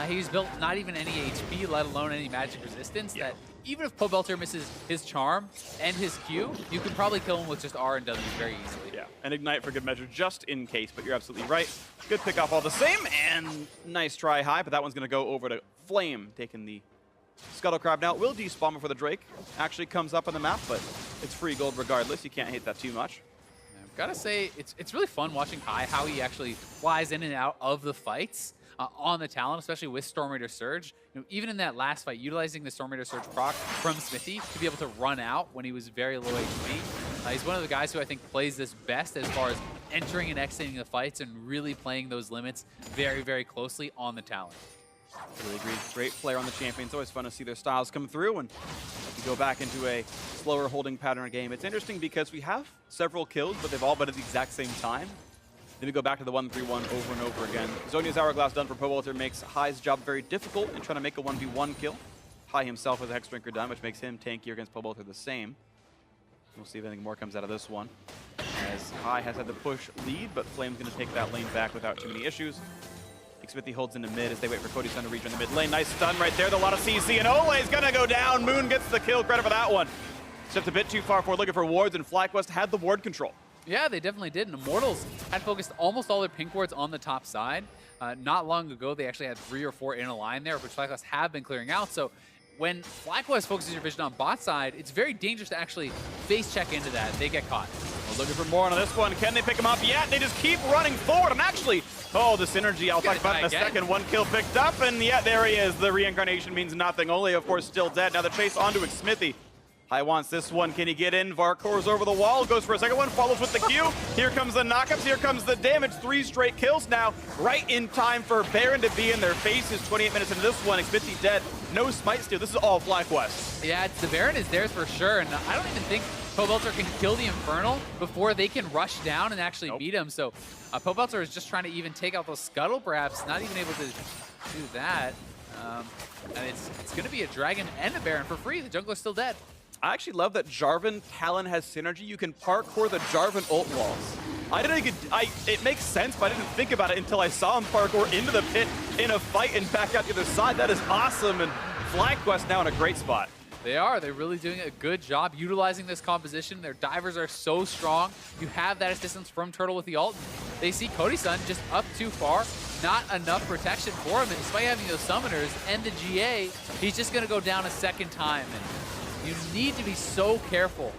He's built not even any HP, let alone any magic resistance, that even if Pobelter misses his charm and his Q, you can probably kill him with just R and W very easily. Yeah, and Ignite for good measure just in case, but you're absolutely right. Good pick off all the same, and nice try High, but that one's going to go over to Flame, taking the Scuttle Crab. Now, it will despawn before the Drake actually comes up on the map, but it's free gold regardless. You can't hate that too much. Gotta say, it's really fun watching High, how he actually flies in and out of the fights on the Talon, especially with Storm Raider Surge. You know, even in that last fight, utilizing the Storm Raider Surge proc from Smithy to be able to run out when he was very low HP. He's one of the guys who I think plays this best as far as entering and exiting the fights and really playing those limits very, very closely on the Talon. Really agree. Great player on the champion. It's always fun to see their styles come through and we go back into a slower holding pattern game. It's interesting because we have several kills, but they've all been at the exact same time. Then we go back to the 1-3-1 over and over again. Zhonya's Hourglass done for Pobelter makes High's job very difficult in trying to make a 1v1 kill. High himself has a Hexdrinker done, which makes him tankier against Pobelter the same. We'll see if anything more comes out of this one. As High has had the push lead, but Flame's going to take that lane back without too many issues. Smithy holds into mid as they wait for Cody's Sun to reach in the mid lane. Nice stun right there. A lot of CC, and Ole's gonna go down. Moon gets the kill. Credit for that one. Stepped a bit too far forward looking for wards, and FlyQuest had the ward control. Yeah, they definitely did. And Immortals had focused almost all their pink wards on the top side. Not long ago, they actually had 3 or 4 in a line there, which FlyQuest have been clearing out. So when FlyQuest focuses your vision on bot side, it's very dangerous to actually face check into that. They get caught. We're looking for more on this one. Can they pick him up yet? They just keep running forward. And actually, the synergy I'll talk about in a second. 1 kill picked up, and yeah, there he is. The reincarnation means nothing. Ole, of course, still dead. Now the chase onto it. Smithy. High wants this one. Can he get in? Varkor's over the wall. Goes for a second one. Follows with the Q. Here comes the knockups. Here comes the damage. 3 straight kills now. Right in time for Baron to be in their faces. 28 minutes into this one. Smithy dead. No smite steal. This is all FlyQuest. Yeah, the Baron is theirs for sure. And I don't even think Pobelter can kill the Infernal before they can rush down and actually beat him. So Pobelter is just trying to even take out those Scuttle, perhaps. Not even able to do that. And it's going to be a Dragon and a Baron for free. The jungler's still dead. I actually love that Jarvan Talon has synergy. You can parkour the Jarvan ult walls. It makes sense, but I didn't think about it until I saw him parkour into the pit in a fight and back out the other side. That is awesome, and FlyQuest now in a great spot. They are. They're really doing a good job utilizing this composition. Their divers are so strong. You have that assistance from Turtle with the ult. They see Cody-san just up too far. Not enough protection for him. And despite having those summoners and the GA, he's just going to go down a second time. And you need to be so careful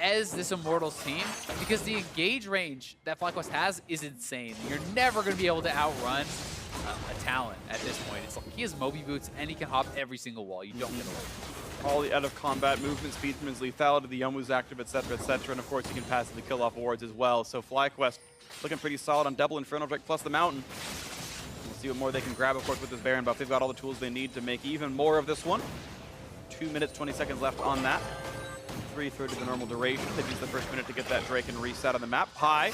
as this Immortals team, because the engage range that FlyQuest has is insane. You're never going to be able to outrun a talent at this point. It's like he has Moby boots and he can hop every single wall. You don't get away. All the out of combat movement speed from his lethality, the Yomu's active, etc., etc., and of course he can pass the kill off wards as well. So FlyQuest looking pretty solid on double Infernal Drake plus the Mountain. We'll see what more they can grab, of course, with this Baron buff. They've got all the tools they need to make even more of this one. 2 minutes, 20 seconds left on that. 3:30 the normal duration. They've used the first minute to get that Drake and reset on the map. High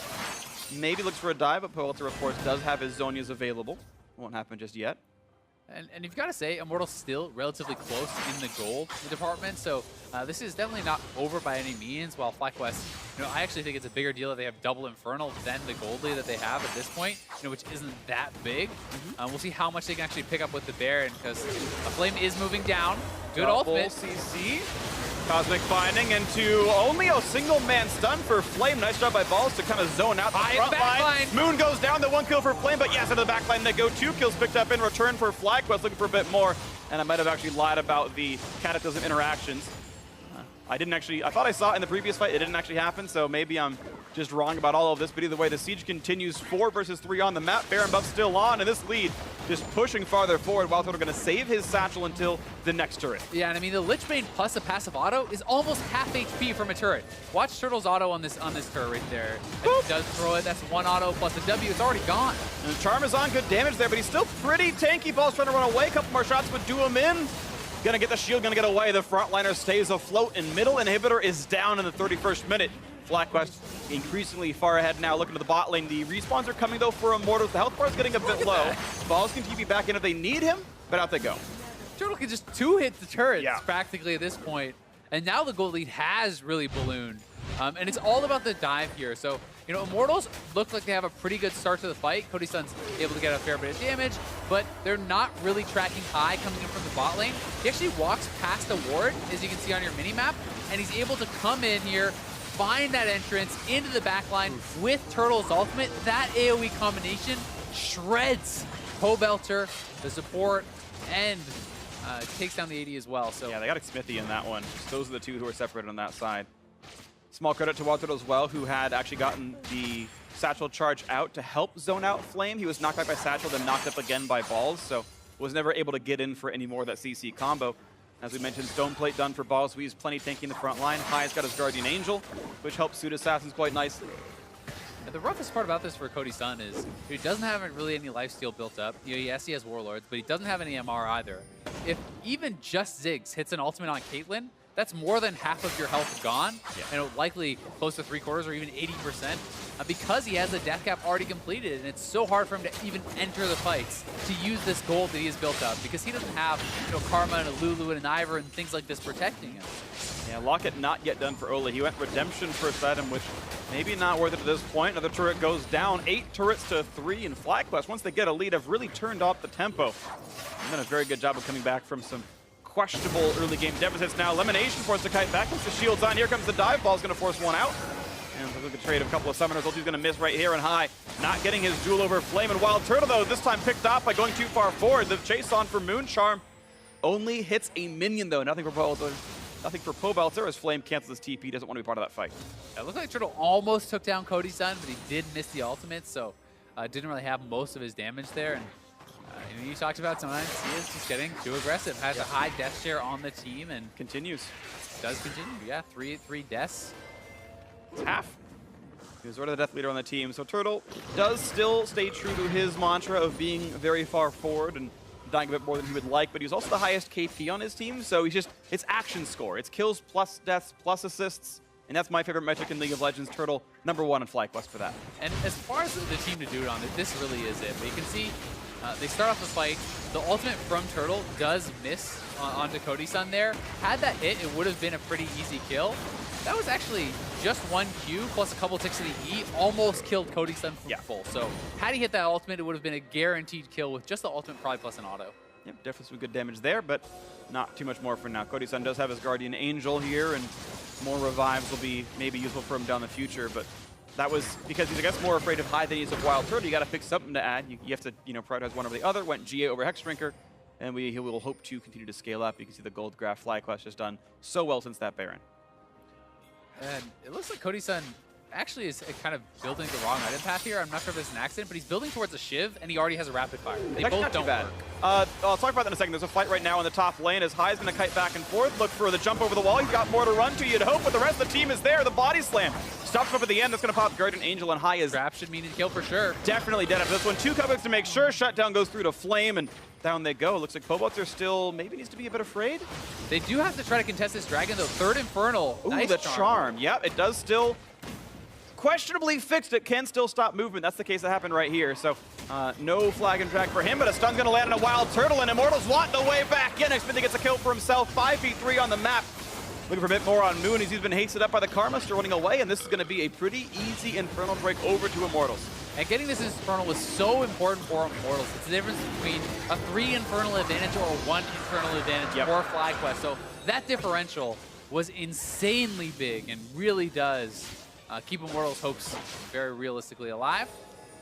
maybe looks for a dive, but Powelter, of course, does have his Zonias available. Won't happen just yet. And you've got to say, Immortals still relatively close in the gold department, so this is definitely not over by any means, while FlyQuest, I actually think it's a bigger deal that they have double Infernal than the gold lead that they have at this point, which isn't that big. We'll see how much they can actually pick up with the Baron, because a Flame is moving down. Good ultimate. CC. Cosmic Binding into only a single man stun for Flame. Nice job by Balls to kind of zone out the front line. Moon goes down, the 1 kill for Flame, but yes, into the back line they go. 2 kills picked up in return for FlyQuest, looking for a bit more. And I might have actually lied about the Cataclysm interactions. I thought I saw it in the previous fight. It didn't actually happen, so maybe I'm just wrong about all of this. But either way, the siege continues. 4 versus 3 on the map. Baron buff still on, and this lead just pushing farther forward. Wild Turtle going to save his satchel until the next turret. Yeah, and I mean, the Lich Bane plus a passive auto is almost half HP from a turret. Watch Turtle's auto on this turret right there. He does throw it. That's 1 auto plus a W. It's already gone. And Charm is on good damage there, but he's still pretty tanky. Ball's trying to run away. A couple more shots would do him in. Gonna get the shield, gonna get away. The frontliner stays afloat, and middle inhibitor is down in the 31st minute. FlyQuest increasingly far ahead now, looking to the bot lane. The respawns are coming though for Immortals. The health bar is getting a bit low. Balls can TP back in if they need him, but out they go. Turtle can just 2-hit the turrets practically at this point. And now the gold lead has really ballooned. And it's all about the dive here. So, Immortals look like they have a pretty good start to the fight. Cody-san's able to get a fair bit of damage, but they're not really tracking high coming in from the bot lane. He actually walks past a ward, as you can see on your mini-map, and he's able to come in here, find that entrance into the back line with Turtle's ultimate. That AoE combination shreds Powelter, the support, and takes down the AD as well. So yeah, they got a Smithy in that one. Those are the two who are separated on that side. Small credit to Wild Turtle as well, who had actually gotten the Satchel charge out to help zone out Flame. He was knocked out by Satchel, then knocked up again by Balls, so was never able to get in for any more of that CC combo. As we mentioned, Stone Plate done for Balls. We used plenty tanking in the front line. High's got his Guardian Angel, which helps suit Assassins quite nicely. And the roughest part about this for Cody-san is he doesn't have really any lifesteal built up. Yes, he has Warlords, but he doesn't have any MR either. If even just Ziggs hits an ultimate on Caitlyn, that's more than half of your health gone, and likely close to 3/4 or even 80%, because he has a death cap already completed, and it's so hard for him to even enter the fights to use this gold that he has built up, because he doesn't have Karma and a Lulu and an Ivor and things like this protecting him. Yeah, Locket not yet done for Ole. He went Redemption first item, which maybe not worth it at this point. Another turret goes down, 8 turrets to 3, and FlyQuest, once they get a lead, have really turned off the tempo. And done a very good job of coming back from some questionable early game deficits now. Elimination forces the kite back. Once the shield's on, here comes the dive. Ball's going to force one out. And look at trade of a couple of summoners. Ulti's going to miss right here and High. Not getting his duel over Flame, and Wild Turtle, though, this time picked off by going too far forward. The chase on for Moon Charm only hits a minion, though. Nothing for Powelter as Flame cancels his TP. Doesn't want to be part of that fight. It looked like Turtle almost took down Cody-san, but he did miss the ultimate, so didn't really have most of his damage there. And you talked about sometimes he is just getting too aggressive. Has a high death share on the team and continues. Does continue, yeah. 3 deaths. It's half. He was sort of the death leader on the team. So Turtle does still stay true to his mantra of being very far forward and dying a bit more than he would like, but he's also the highest KP on his team, so it's action score. It's kills plus deaths plus assists, and that's my favorite metric in League of Legends. Turtle, #1 in FlyQuest for that. And as far as the team to do it on, this really is it. But you can see they start off the fight the ultimate from Turtle does miss onto Cody-san there. Had that hit, it would have been a pretty easy kill. That was actually just one Q plus a couple ticks to the E, almost killed Cody-san from full. So had he hit that ultimate, it would have been a guaranteed kill with just the ultimate probably plus an auto. Yep, definitely some good damage there, but not too much more for now. Cody-san does have his Guardian Angel here, and more revives will be maybe useful for him down the future, but that was because he's, I guess, more afraid of High than he is of Wild Turtle. You got to pick something to add. You have to, prioritize one over the other. Went GA over Hexdrinker, and he will hope to continue to scale up. You can see the Gold Graph FlyQuest has done so well since that Baron. And it looks like Cody-san actually is kind of building the wrong item path here. I'm not sure if it's an accident, but he's building towards a Shiv, and he already has a rapid fire. They both don't work. I'll talk about that in a second. There's a fight right now in the top lane as Hai's going to kite back and forth, look for the jump over the wall. He's got more to run to, you'd hope, but the rest of the team is there. The body slam stops up at the end. That's going to pop Guardian Angel, and Hai is Trap should mean a kill for sure. Definitely dead after this one. 2 comebacks to make sure. Shutdown goes through to Flame, and down they go. Looks like Pobotzer still maybe needs to be a bit afraid. They do have to try to contest this Dragon, though. Third Infernal. Ooh, nice the charm. Yep, it does still questionably fixed. It can still stop movement. That's the case that happened right here. So no flag and drag for him, but a stun's going to land on a Wild Turtle, and Immortals want the way back in. Xfinity gets a kill for himself. 5v3 on the map. Looking for a bit more on Moon. He's been hasted up by the Karma, still running away, and this is going to be a pretty easy Infernal break over to Immortals. And getting this Infernal was so important for Immortals. It's the difference between a 3 Infernal advantage or a 1 Infernal advantage for FlyQuest. So that differential was insanely big and really does keep Immortals' hopes very realistically alive.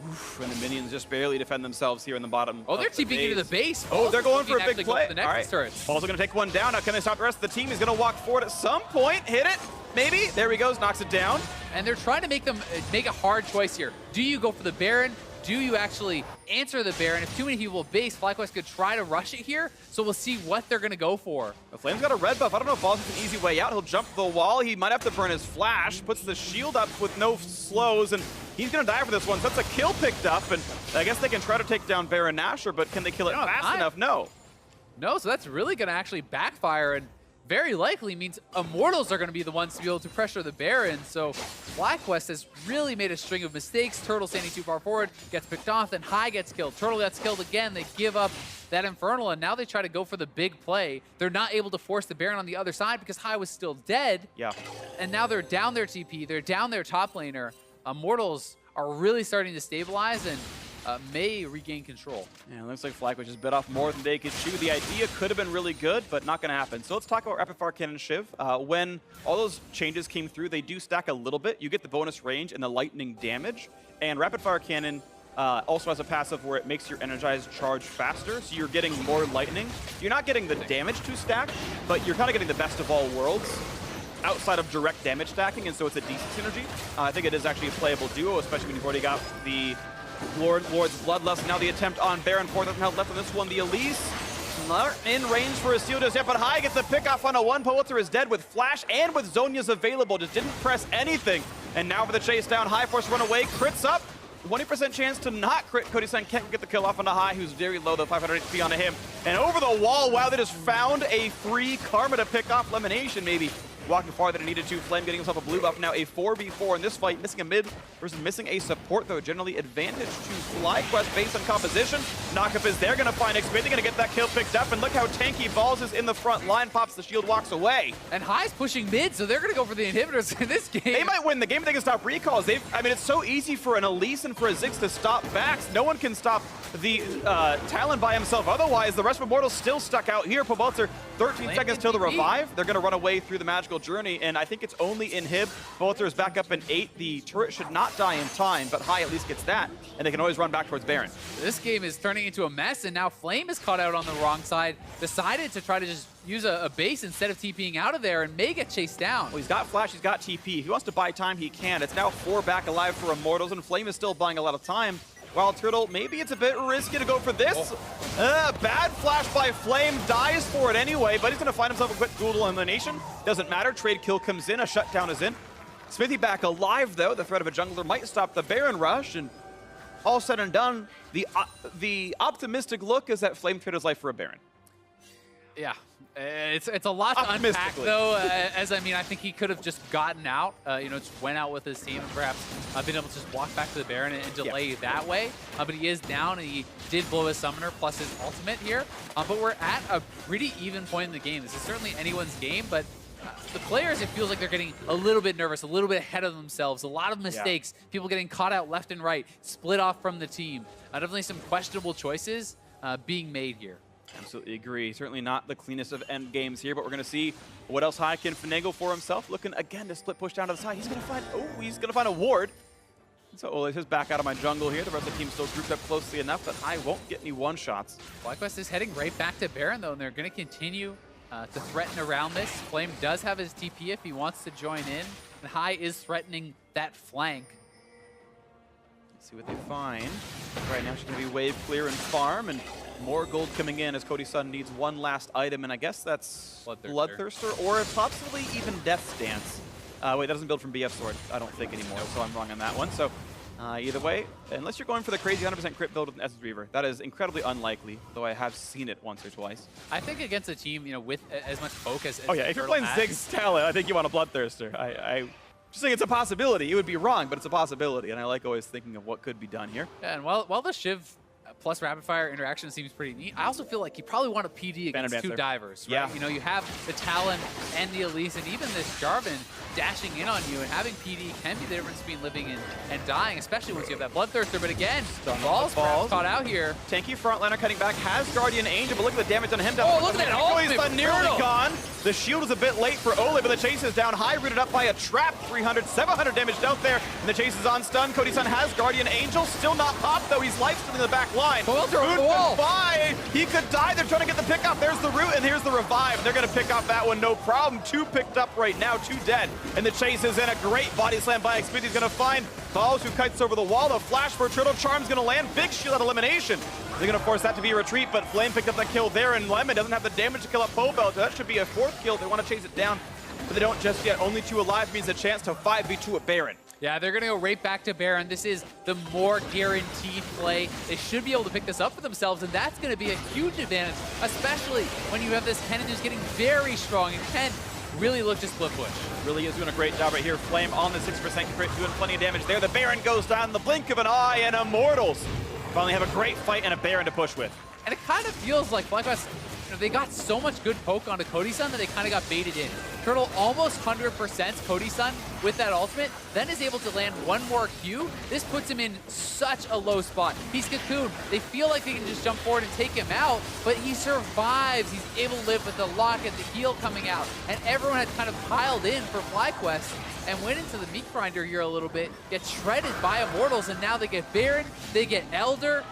Oof, and the minions just barely defend themselves here in the bottom. Oh, they're TPing into the base. Oh, they're going for a big play. All right. Also going to take one down. Now, can they stop the rest of the team? He's going to walk forward at some point. Hit it. Maybe. There he goes. Knocks it down. And they're trying to make a hard choice here. Do you go for the Baron? Do you actually answer the Baron? If too many people base, FlyQuest could try to rush it here. So we'll see what they're going to go for. The Flame's got a red buff. I don't know if Ball's an easy way out. He'll jump the wall. He might have to burn his flash. Puts the shield up with no slows, and he's going to die for this one. So that's a kill picked up, and I guess they can try to take down Baron Nashor, but can they kill it fast enough? No. No, so that's really going to actually backfire, and very likely means Immortals are going to be the ones to be able to pressure the Baron. So FlyQuest has really made a string of mistakes. Turtle standing too far forward, gets picked off, then Hai gets killed. Turtle gets killed again. They give up that Infernal, and now they try to go for the big play. They're not able to force the Baron on the other side because Hai was still dead. Yeah. And now they're down their TP. They're down their top laner. Immortals are really starting to stabilize and may regain control. Yeah, it looks like FlyQuest just bit off more than they could chew. The idea could have been really good, but not going to happen. So let's talk about Rapid Fire Cannon Shiv. When all those changes came through, they do stack a little bit. You get the bonus range and the lightning damage. And Rapid Fire Cannon also has a passive where it makes your energized charge faster, so you're getting more lightning. You're not getting the damage to stack, but you're kind of getting the best of all worlds outside of direct damage stacking, and so it's a decent synergy. I think it is actually a playable duo, especially when you've already got the Lord's Bloodlust. Now the attempt on Baron. 4,000 health left on this one. The Elise not in range for a steal just yet, but Hai gets the pick off on a 1. Pobotzer is dead with Flash and with Zhonya's available. Just didn't press anything. And now for the chase down. Hai force run away. Crits up. 20% chance to not crit. Cody-san can't get the kill off on the Hai, who's very low, though, 500 HP onto him. And over the wall, wow, they just found a free Karma to pick off. Elimination, maybe. Walking farther than it needed to. Flame getting himself a blue buff. Now a 4v4 in this fight. Missing a mid versus missing a support, though. Generally advantage to FlyQuest based on composition. Knockup is there. Going to find XP. They're going to get that kill picked up. And look how tanky Balls is in the front line. Pops the shield, walks away. And Hai's pushing mid, so they're going to go for the inhibitors in this game. They might win the game if they can stop recalls. I mean, it's so easy for an Elise and for a Ziggs to stop backs. No one can stop the Talon by himself. Otherwise, the rest of Immortals still stuck out here. Pobotzer, 13 seconds till the revive. They're going to run away through the magical journey, and I think it's only inhib. Pobotzer is back up in 8. The turret should not die in time, but Hai at least gets that, and they can always run back towards Baron. This game is turning into a mess, and now Flame is caught out on the wrong side. Decided to try to just use a base instead of TPing out of there, and may get chased down. Well, he's got Flash, he's got TP. If he wants to buy time, he can. It's now 4 back alive for Immortals, and Flame is still buying a lot of time. Wild Turtle, maybe it's a bit risky to go for this. Bad flash by Flame, dies for it anyway, but he's going to find himself a quick Google elimination. Doesn't matter, trade kill comes in, a shutdown is in. Smithy back alive, though. The threat of a jungler might stop the Baron rush, and all said and done, the optimistic look is that Flame traded his life for a Baron. Yeah, it's a lot to unpack though. As I mean, I think he could have just gotten out, you know, just went out with his team and perhaps been able to just walk back to the Baron and delay that way. But he is down and he did blow his summoner plus his ultimate here. But we're at a pretty even point in the game. This is certainly anyone's game, but the players, it feels like they're getting a little bit nervous, a little bit ahead of themselves. A lot of mistakes, people getting caught out left and right, split off from the team. Definitely some questionable choices being made here. Absolutely agree. Certainly not the cleanest of end games here, but we're going to see what else Hai can finagle for himself. Looking again to split push down to the side. He's going to find a ward. So Ole says back out of my jungle here. The rest of the team still grouped up closely enough that Hai won't get any one-shots. FlyQuest is heading right back to Baron though, and they're going to continue to threaten around this. Flame does have his TP if he wants to join in, and Hai is threatening that flank. Let's see what they find. Right now she's going to be wave clear and farm, and more gold coming in as Cody Sun needs one last item, and I guess that's Bloodthirster or possibly even Death's Dance. Wait, that doesn't build from BF Sword, I don't think anymore, so I'm wrong on that one. So either way, unless you're going for the crazy 100% crit build with an Essence Reaver, that is incredibly unlikely, though I have seen it once or twice. I think against a team, you know, with as much poke as oh yeah, if you're playing Ziggs talent, I think you want a Bloodthirster. I just think it's a possibility. It would be wrong, but it's a possibility, and I like always thinking of what could be done here. Yeah, and while the Shiv plus rapid fire interaction seems pretty neat, I also feel like you probably want a PD against two divers, right? Yeah. You know, you have the Talon and the Elise, and even this Jarvan dashing in on you, and having PD can be the difference between living and dying, especially once you have that Bloodthirster. But again, balls caught out here. Tanky frontliner cutting back, has Guardian Angel, but look at the damage on him. Oh, look at that ultimate! Nearly gone. The shield is a bit late for Ole, but the chase is down. High rooted up by a trap. 300, 700 damage out there, and the chase is on stun. Cody Sun has Guardian Angel, still not popped though. He's life stealing the back line. Goodbye. He could die. They're trying to get the pick up. There's the root, and here's the revive. They're going to pick up that one, no problem. Two picked up right now, two dead. And the chase is in. A great body slam by Xpid. He's going to find Balls, who kites over the wall. The flash for Turtle Charm's going to land. Big shield at elimination. They're going to force that to be a retreat, but Flame picked up that kill there, and Lemon doesn't have the damage to kill up Pobel. So that should be a fourth kill. They want to chase it down, but they don't just yet. Only two alive means a chance to 5v2 a Baron. Yeah, they're going to go right back to Baron. This is the more guaranteed play. They should be able to pick this up for themselves, and that's going to be a huge advantage, especially when you have this Kennen who's getting very strong, and Ken really looked to split push. Really is doing a great job right here. Flame on the 6% crit, doing plenty of damage there. The Baron goes down in the blink of an eye, and Immortals finally have a great fight and a Baron to push with. And it kind of feels like FlyQuest, you know, they got so much good poke onto Cody Sun that they kind of got baited in. Turtle almost 100% Cody Sun with that ultimate, then is able to land one more Q. This puts him in such a low spot. He's cocooned. They feel like they can just jump forward and take him out, but he survives. He's able to live with the lock and the heal coming out. And everyone had kind of piled in for FlyQuest and went into the meat grinder here a little bit, get shredded by Immortals, and now they get Baron, they get Elder,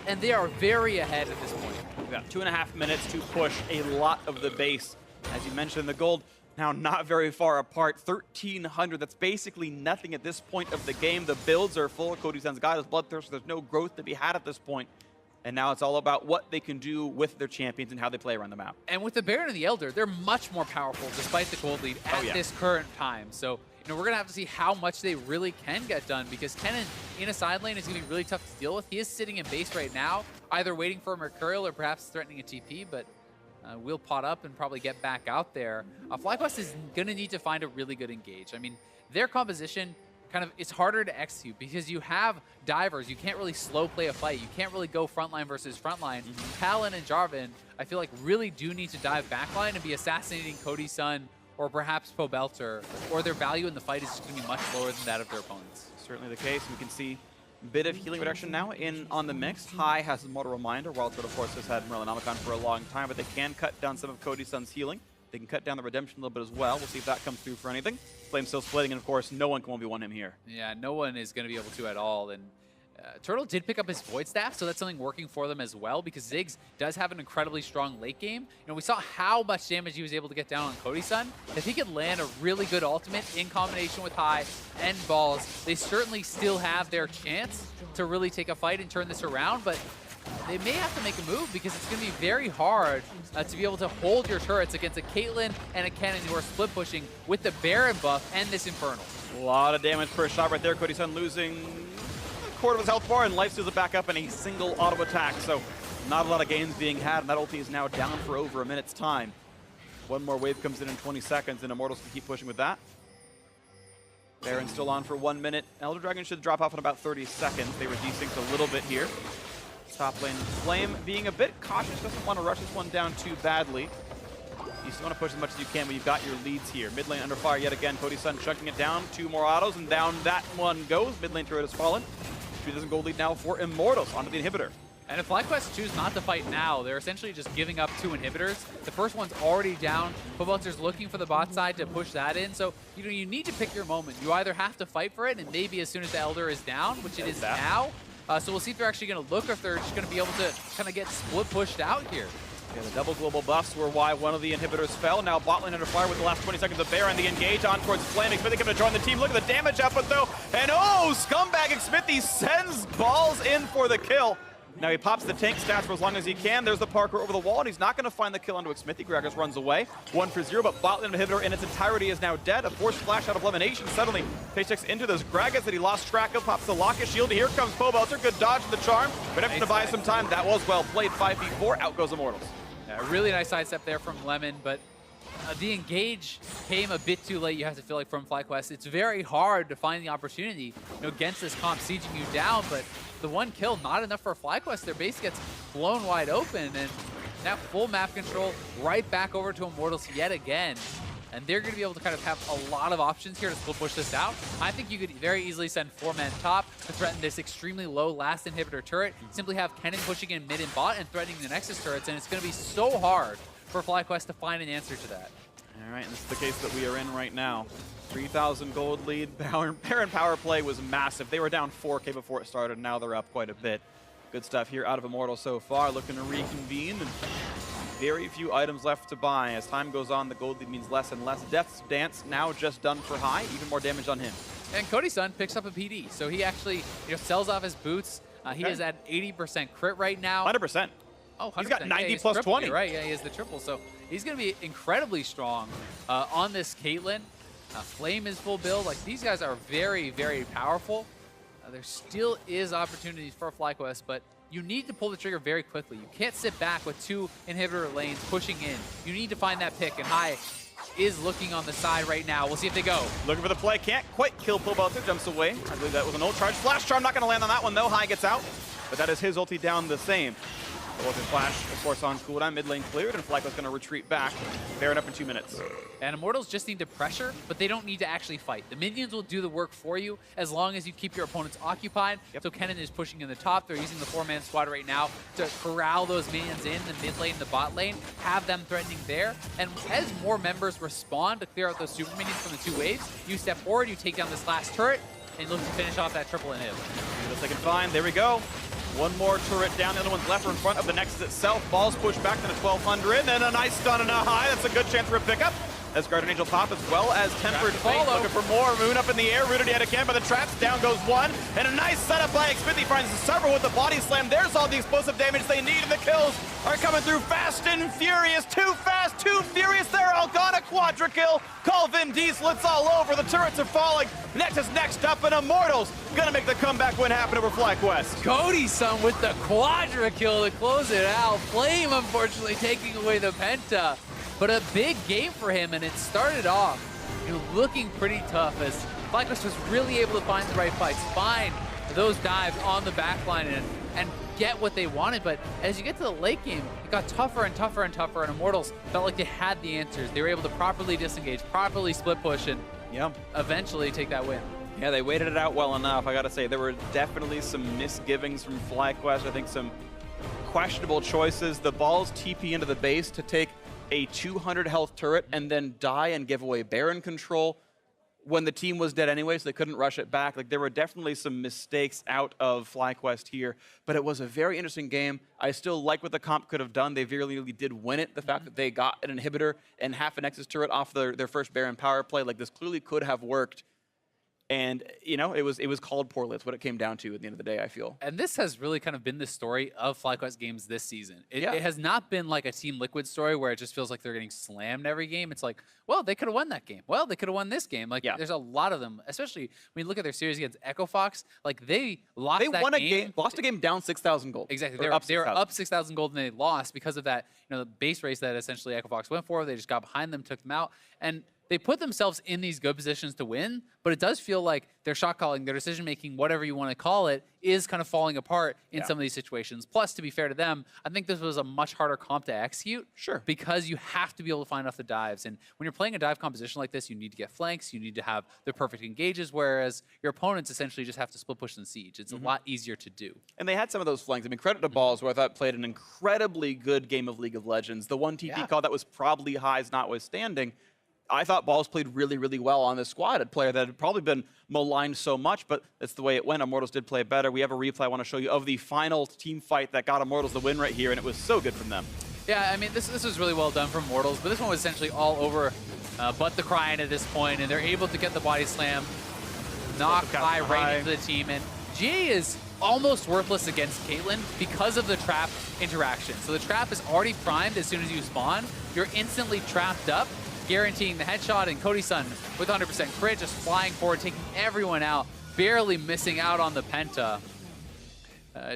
and they are very ahead at this point. We've got 2.5 minutes to push a lot of the base. As you mentioned, the gold now not very far apart, 1,300. That's basically nothing at this point of the game. The builds are full. Cody Sun's got his Bloodthirster. There's no growth to be had at this point. And now it's all about what they can do with their champions and how they play around the map. And with the Baron and the Elder, they're much more powerful despite the gold lead at this current time. So, you know, we're going to have to see how much they really can get done, because Kennen in a side lane is going to be really tough to deal with. He is sitting in base right now, either waiting for a Mercurial or perhaps threatening a TP, but we'll pot up and probably get back out there. FlyQuest is going to need to find a really good engage. I mean, their composition kind of, it's harder to execute because you have divers. You can't really slow play a fight. You can't really go frontline versus frontline. Talon and Jarvan, I feel like, really do need to dive backline and be assassinating Cody Sun or perhaps Pobelter, or their value in the fight is just going to be much lower than that of their opponents. Certainly the case. We can see a bit of healing reduction now on the mix. High has a Mortal Reminder, while Turtle, of course, has had Merlinomicon for a long time, but they can cut down some of Cody Sun's healing. They can cut down the Redemption a little bit as well. We'll see if that comes through for anything. Flame still splitting, and of course, no one can 1v1 him here. Yeah, no one is going to be able to at all. And Turtle did pick up his Void Staff, so that's something working for them as well, because Ziggs does have an incredibly strong late game. You know, we saw how much damage he was able to get down on Cody Sun. If he could land a really good ultimate in combination with High and Balls, they certainly still have their chance to really take a fight and turn this around, but they may have to make a move, because it's going to be very hard to be able to hold your turrets against a Caitlyn and a Kennen who are split pushing with the Baron buff and this Infernal. A lot of damage per shot right there. Cody Sun losing a quarter of his health bar, and life steals it back up in a single auto attack. So Not a lot of gains being had, and that ulti is now down for over a minute's time. One more wave comes in 20 seconds, and Immortals can keep pushing with that. Baron still on for 1 minute. Elder Dragon should drop off in about 30 seconds. They were desynced a little bit here. Top lane Flame being a bit cautious, doesn't want to rush this one down too badly. You still want to push as much as you can when you've got your leads here. Mid lane under fire yet again. Cody Sun chucking it down. 2 more autos, and down that one goes. Mid lane turret has fallen. 3,000 gold lead now for Immortals onto the inhibitor. And if FlyQuest choose not to fight now, they're essentially just giving up 2 inhibitors. The first one's already down. Footballster's looking for the bot side to push that in. So, you need to pick your moment. You either have to fight for it, and maybe as soon as the Elder is down, which it is now. So we'll see if they're actually going to look, or if they're just going to be able to kind of get split pushed out here. Yeah, the double global buffs were why one of the inhibitors fell. Now bot lane under fire with the last 20 seconds of Baron. The engage on towards Flaming. Smithy coming to join the team. Look at the damage output though. And oh, Scumbag Smithy sends balls in for the kill. Now he pops the tank stats for as long as he can. There's the Parker over the wall, and he's not going to find the kill onto Smithy. Gragas runs away. 1 for 0, but bot lane inhibitor in its entirety is now dead. A forced flash out of elimination. Suddenly, Paycheck's into this Gragas that he lost track of. Pops the Locket shield. Here comes Pobelter. Good dodge in the charm. But having to buy some time. That was well played. 5v4. Out goes Immortals. Yeah, really nice sidestep there from Lemon, but the engage came a bit too late, you have to feel like, from FlyQuest. It's very hard to find the opportunity against this comp sieging you down, but the 1 kill, not enough for FlyQuest. Their base gets blown wide open, and that full map control right back over to Immortals yet again. And they're going to be able to kind of have a lot of options here to split push this out. I think you could very easily send 4-man top to threaten this extremely low last inhibitor turret. Simply have Kennen pushing in mid and bot and threatening the Nexus turrets, and it's going to be so hard for FlyQuest to find an answer to that. All right, and this is the case that we are in right now. 3,000 gold lead. Baron power play was massive. They were down 4K before it started. Now they're up quite a bit. Good stuff here out of Immortal so far. Looking to reconvene. And very few items left to buy. As time goes on, the gold lead means less and less. Death's Dance now just done for high. Even more damage on him. And Cody Sun picks up a PD. So he actually sells off his boots. He is at 80% crit right now. 100%. Oh, 100%. He's got 90 yeah, plus triple, 20. Right, yeah, he has the triple. So he's going to be incredibly strong on this Caitlyn. Flame is full build. Like, these guys are very, very powerful. There still is opportunities for FlyQuest, but you need to pull the trigger very quickly. You can't sit back with 2 inhibitor lanes pushing in. You need to find that pick, and High is looking on the side right now. We'll see if they go. Looking for the play. Can't quite kill Pobelter. Jumps away. I believe that was an ult charge. Flash charm not going to land on that one, though. High gets out, but that is his ulti down the same. Ultimate flash, of course, on cooldown. Mid lane cleared, and FlyQuest going to retreat back. Baron up in 2 minutes. And Immortals just need to pressure, but they don't need to actually fight. The minions will do the work for you as long as you keep your opponents occupied. Yep. So Kennen is pushing in the top. They're using the 4-man squad right now to corral those minions in the mid lane, the bot lane, have them threatening there. And as more members respond to clear out those super minions from the 2 waves, you step forward, you take down this last turret, and look to finish off that triple inhib. Just like fine. There we go. 1 more turret down, the other one's left or in front of the Nexus itself. Balls pushed back to the 1200, and a nice stun and a high. That's a good chance for a pickup. As Guardian Angel pop, as well as Tempered Fate, looking for more. Moon up in the air, rooted yet again by the traps. Down goes 1, and a nice setup by Xfinity finds several with the body slam. There's all the explosive damage they need, and the kills are coming through fast and furious. Too fast, too furious. They're all gone. A quadra kill. Call Vin Diesel. It's all over. The turrets are falling. Nexus next up, and Immortals gonna make the comeback win happen over FlyQuest. Cody Sun with the quadra kill to close it out. Flame, unfortunately, taking away the penta. But a big game for him, and it started off looking pretty tough as FlyQuest was really able to find the right fights, find those dives on the backline and get what they wanted. But as you get to the late game, it got tougher and tougher and tougher, and Immortals felt like they had the answers. They were able to properly disengage, properly split push, and eventually take that win. Yeah, they waited it out well enough. I gotta say, there were definitely some misgivings from FlyQuest. I think some questionable choices. The balls TP into the base to take a 200 health turret and then die and give away Baron control when the team was dead anyway, so they couldn't rush it back. Like, there were definitely some mistakes out of FlyQuest here, but it was a very interesting game. I still like what the comp could have done. They really did win it. The fact that they got an inhibitor and half a Nexus turret off their first Baron power play, like, this clearly could have worked. And, you know, it was called poorly. That's what it came down to at the end of the day, I feel. And this has really kind of been the story of FlyQuest games this season. It Yeah. has not been like a Team Liquid story where it just feels like they're getting slammed every game. It's like, well, they could have won that game. Well, they could have won this game. Like, there's a lot of them, especially when you look at their series against Echo Fox. Like, they lost that game. They won a game, lost a game down 6,000 gold. Exactly. They were up 6,000 gold and they lost because of that, you know, the base race that essentially Echo Fox went for. They just got behind them, took them out. And they put themselves in these good positions to win, but it does feel like their shot calling, their decision making, whatever you want to call it, is kind of falling apart in some of these situations. Plus, to be fair to them, I think this was a much harder comp to execute. Sure. Because you have to be able to find off the dives. And when you're playing a dive composition like this, you need to get flanks, you need to have the perfect engages, whereas your opponents essentially just have to split push and siege. It's a lot easier to do. And they had some of those flanks. I mean, credit to Balls, who I thought played an incredibly good game of League of Legends. The one TP call that was probably highs notwithstanding, I thought Balls played really, really well on this squad. A player that had probably been maligned so much, but that's the way it went. Immortals did play better. We have a replay I want to show you of the final team fight that got Immortals the win right here, and it was so good from them. Yeah, I mean, this was really well done from Immortals, but this one was essentially all over but the Crying at this point, and they're able to get the body slam, knock high right into the team, and GA is almost worthless against Caitlyn because of the trap interaction. So the trap is already primed as soon as you spawn. You're instantly trapped up, guaranteeing the headshot, and Cody Sun with 100% crit, just flying forward, taking everyone out, barely missing out on the penta.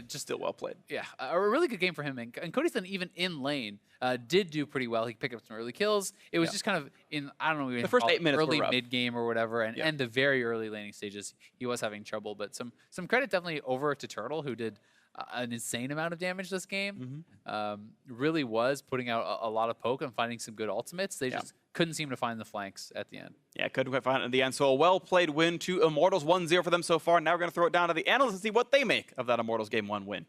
Just still well played. Yeah, a really good game for him. And Cody Sun, even in lane, did do pretty well. He picked up some early kills. It was just kind of in, I don't know, the first 8 minutes early mid-game or whatever, and the very early laning stages, he was having trouble. But some credit definitely over to Turtle, who did an insane amount of damage this game. Really was putting out a lot of poke and finding some good ultimates. They just couldn't seem to find the flanks at the end. Yeah, couldn't quite find it in the end. So a well-played win to Immortals, 1-0 for them so far. Now we're going to throw it down to the analysts and see what they make of that Immortals Game 1 win.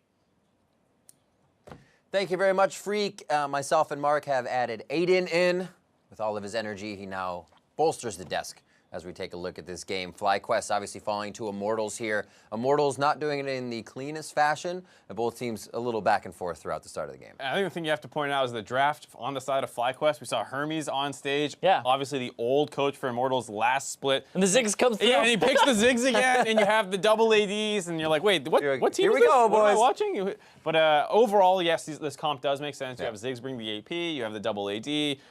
Thank you very much, Freak. Myself and Mark have added Aiden in. With all of his energy, he now bolsters the desk as we take a look at this game. FlyQuest obviously falling to Immortals here. Immortals not doing it in the cleanest fashion. Both teams a little back and forth throughout the start of the game. I think the thing you have to point out is the draft on the side of FlyQuest. We saw Hermes on stage. Yeah. Obviously the old coach for Immortals last split. And the Ziggs comes through. Yeah, and he picks the Ziggs again, and you have the double ADs, and you're like, wait, what team is Here we this? go, What am I boys. watching? But overall, yes, this comp does make sense. You have Ziggs bring the AP, you have the double AD,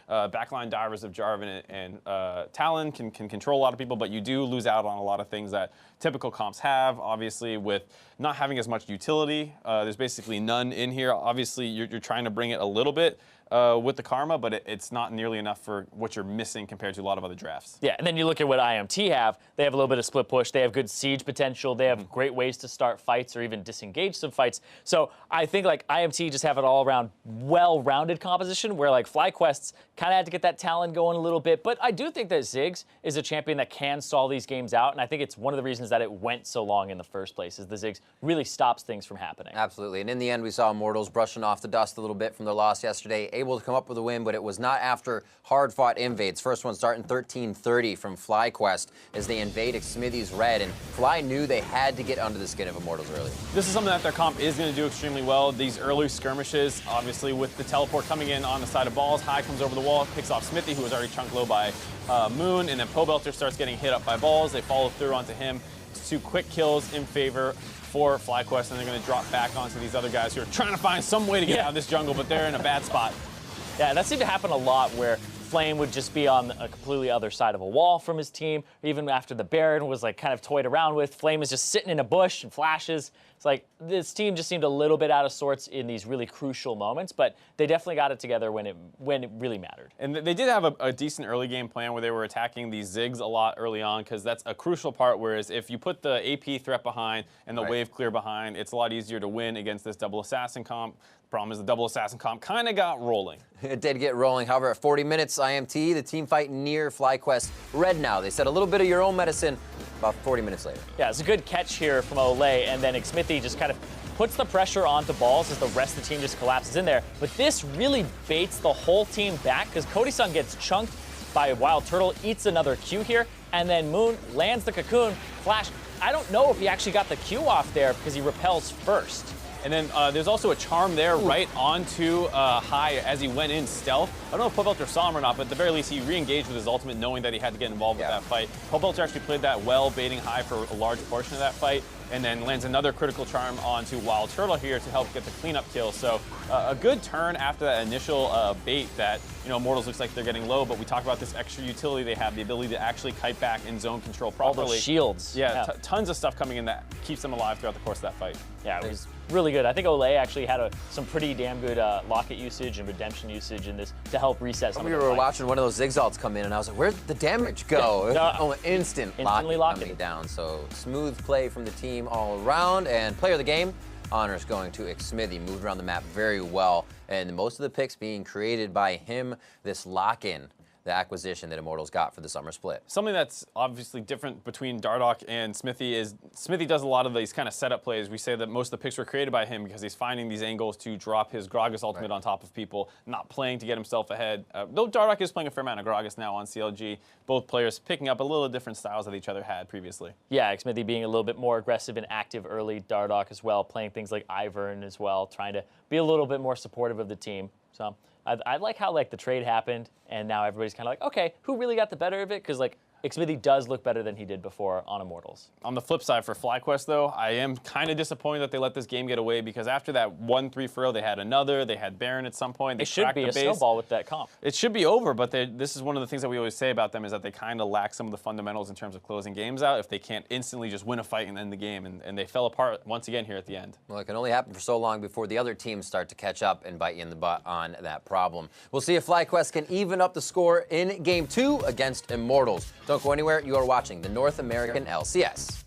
backline divers of Jarvan and Talon can control a lot of people, but you do lose out on a lot of things that typical comps have. Obviously, with not having as much utility, there's basically none in here. Obviously, you're trying to bring it a little bit with the Karma, but it's not nearly enough for what you're missing compared to a lot of other drafts. Yeah, and then you look at what IMT have. They have a little bit of split push. They have good siege potential. They have great ways to start fights or even disengage some fights. So I think like IMT just have an all-around well-rounded composition where like FlyQuest's kind of had to get that talent going a little bit. But I do think that Ziggs is a champion that can stall these games out, and I think it's one of the reasons that it went so long in the first place is the Ziggs really stops things from happening. Absolutely, and in the end we saw Immortals brushing off the dust a little bit from their loss yesterday, able to come up with a win, but it was not after hard-fought invades. First one starting 13-30 from FlyQuest as they invade Smithy's red, and Fly knew they had to get under the skin of Immortals early. This is something that their comp is going to do extremely well. These early skirmishes, obviously with the teleport coming in on the side of Balls, High comes over the wall, picks off Smithy, who was already chunked low by Moon, and then Pobelter starts getting hit up by Balls. They follow through onto him. It's 2 quick kills in favor for FlyQuest, and they're going to drop back onto these other guys who are trying to find some way to get out of this jungle, but they're in a bad spot. Yeah, that seemed to happen a lot where Flame would just be on a completely other side of a wall from his team. Even after the Baron was like kind of toyed around with, Flame is just sitting in a bush and flashes. It's like this team just seemed a little bit out of sorts in these really crucial moments, but they definitely got it together when it really mattered. And they did have a decent early game plan where they were attacking these Ziggs a lot early on, because that's a crucial part, whereas if you put the AP threat behind and the wave clear behind, it's a lot easier to win against this double assassin comp. Problem is the double assassin comp kind of got rolling. It did get rolling. However, at 40 minutes, IMT, the team fight near FlyQuest red now. They said a little bit of your own medicine about 40 minutes later. Yeah, it's a good catch here from Olay, and then Smithy just kind of puts the pressure onto Balls as the rest of the team just collapses in there. But this really baits the whole team back because Cody Sun gets chunked by Wild Turtle, eats another Q here, and then Moon lands the cocoon. Flash, I don't know if he actually got the Q off there because he repels first. And then there's also a charm there right onto High as he went in stealth. I don't know if Pobelter saw him or not, but at the very least, he re-engaged with his ultimate, knowing that he had to get involved with that fight. Pobelter actually played that well, baiting High for a large portion of that fight, and then lands another critical charm onto Wild Turtle here to help get the cleanup kill. So a good turn after that initial bait that, Immortals looks like they're getting low, but we talk about this extra utility they have, the ability to actually kite back and zone control properly. All those shields. Yeah, tons of stuff coming in that keeps them alive throughout the course of that fight. Yeah, it was really good. I think Olay actually had some pretty damn good locket usage and redemption usage in this to help reset some of the We were fights. watching one of those Zigzalts come in, and I was like, where'd the damage go? No, Instantly locking down. So smooth play from the team all around, and player of the game, honors going to Xmithy. Moved around the map very well, and most of the picks being created by him. This lock-in, the acquisition that Immortals got for the summer split. Something that's obviously different between Dardoch and Xmithy is Xmithy does a lot of these kind of setup plays. We say that most of the picks were created by him because he's finding these angles to drop his Gragas ultimate on top of people, not playing to get himself ahead. Though Dardoch is playing a fair amount of Gragas now on CLG, both players picking up a little different styles that each other had previously. Yeah, Xmithy being a little bit more aggressive and active early, Dardoch as well, playing things like Ivern as well, trying to be a little bit more supportive of the team. So I like how the trade happened, and now everybody's kind of like, okay, who really got the better of it? Because Xmithy does look better than he did before on Immortals. On the flip side for FlyQuest, though, I am kind of disappointed that they let this game get away, because after that 1-3 for they had another. They had Baron at some point. They it should be a snowball with that comp. It should be over, but this is one of the things that we always say about them, is that they kind of lack some of the fundamentals in terms of closing games out if they can't instantly just win a fight and end the game, and they fell apart once again here at the end. Well, it can only happen for so long before the other teams start to catch up and bite you in the butt on that problem. We'll see if FlyQuest can even up the score in Game 2 against Immortals. Don't go anywhere. You are watching the North American LCS.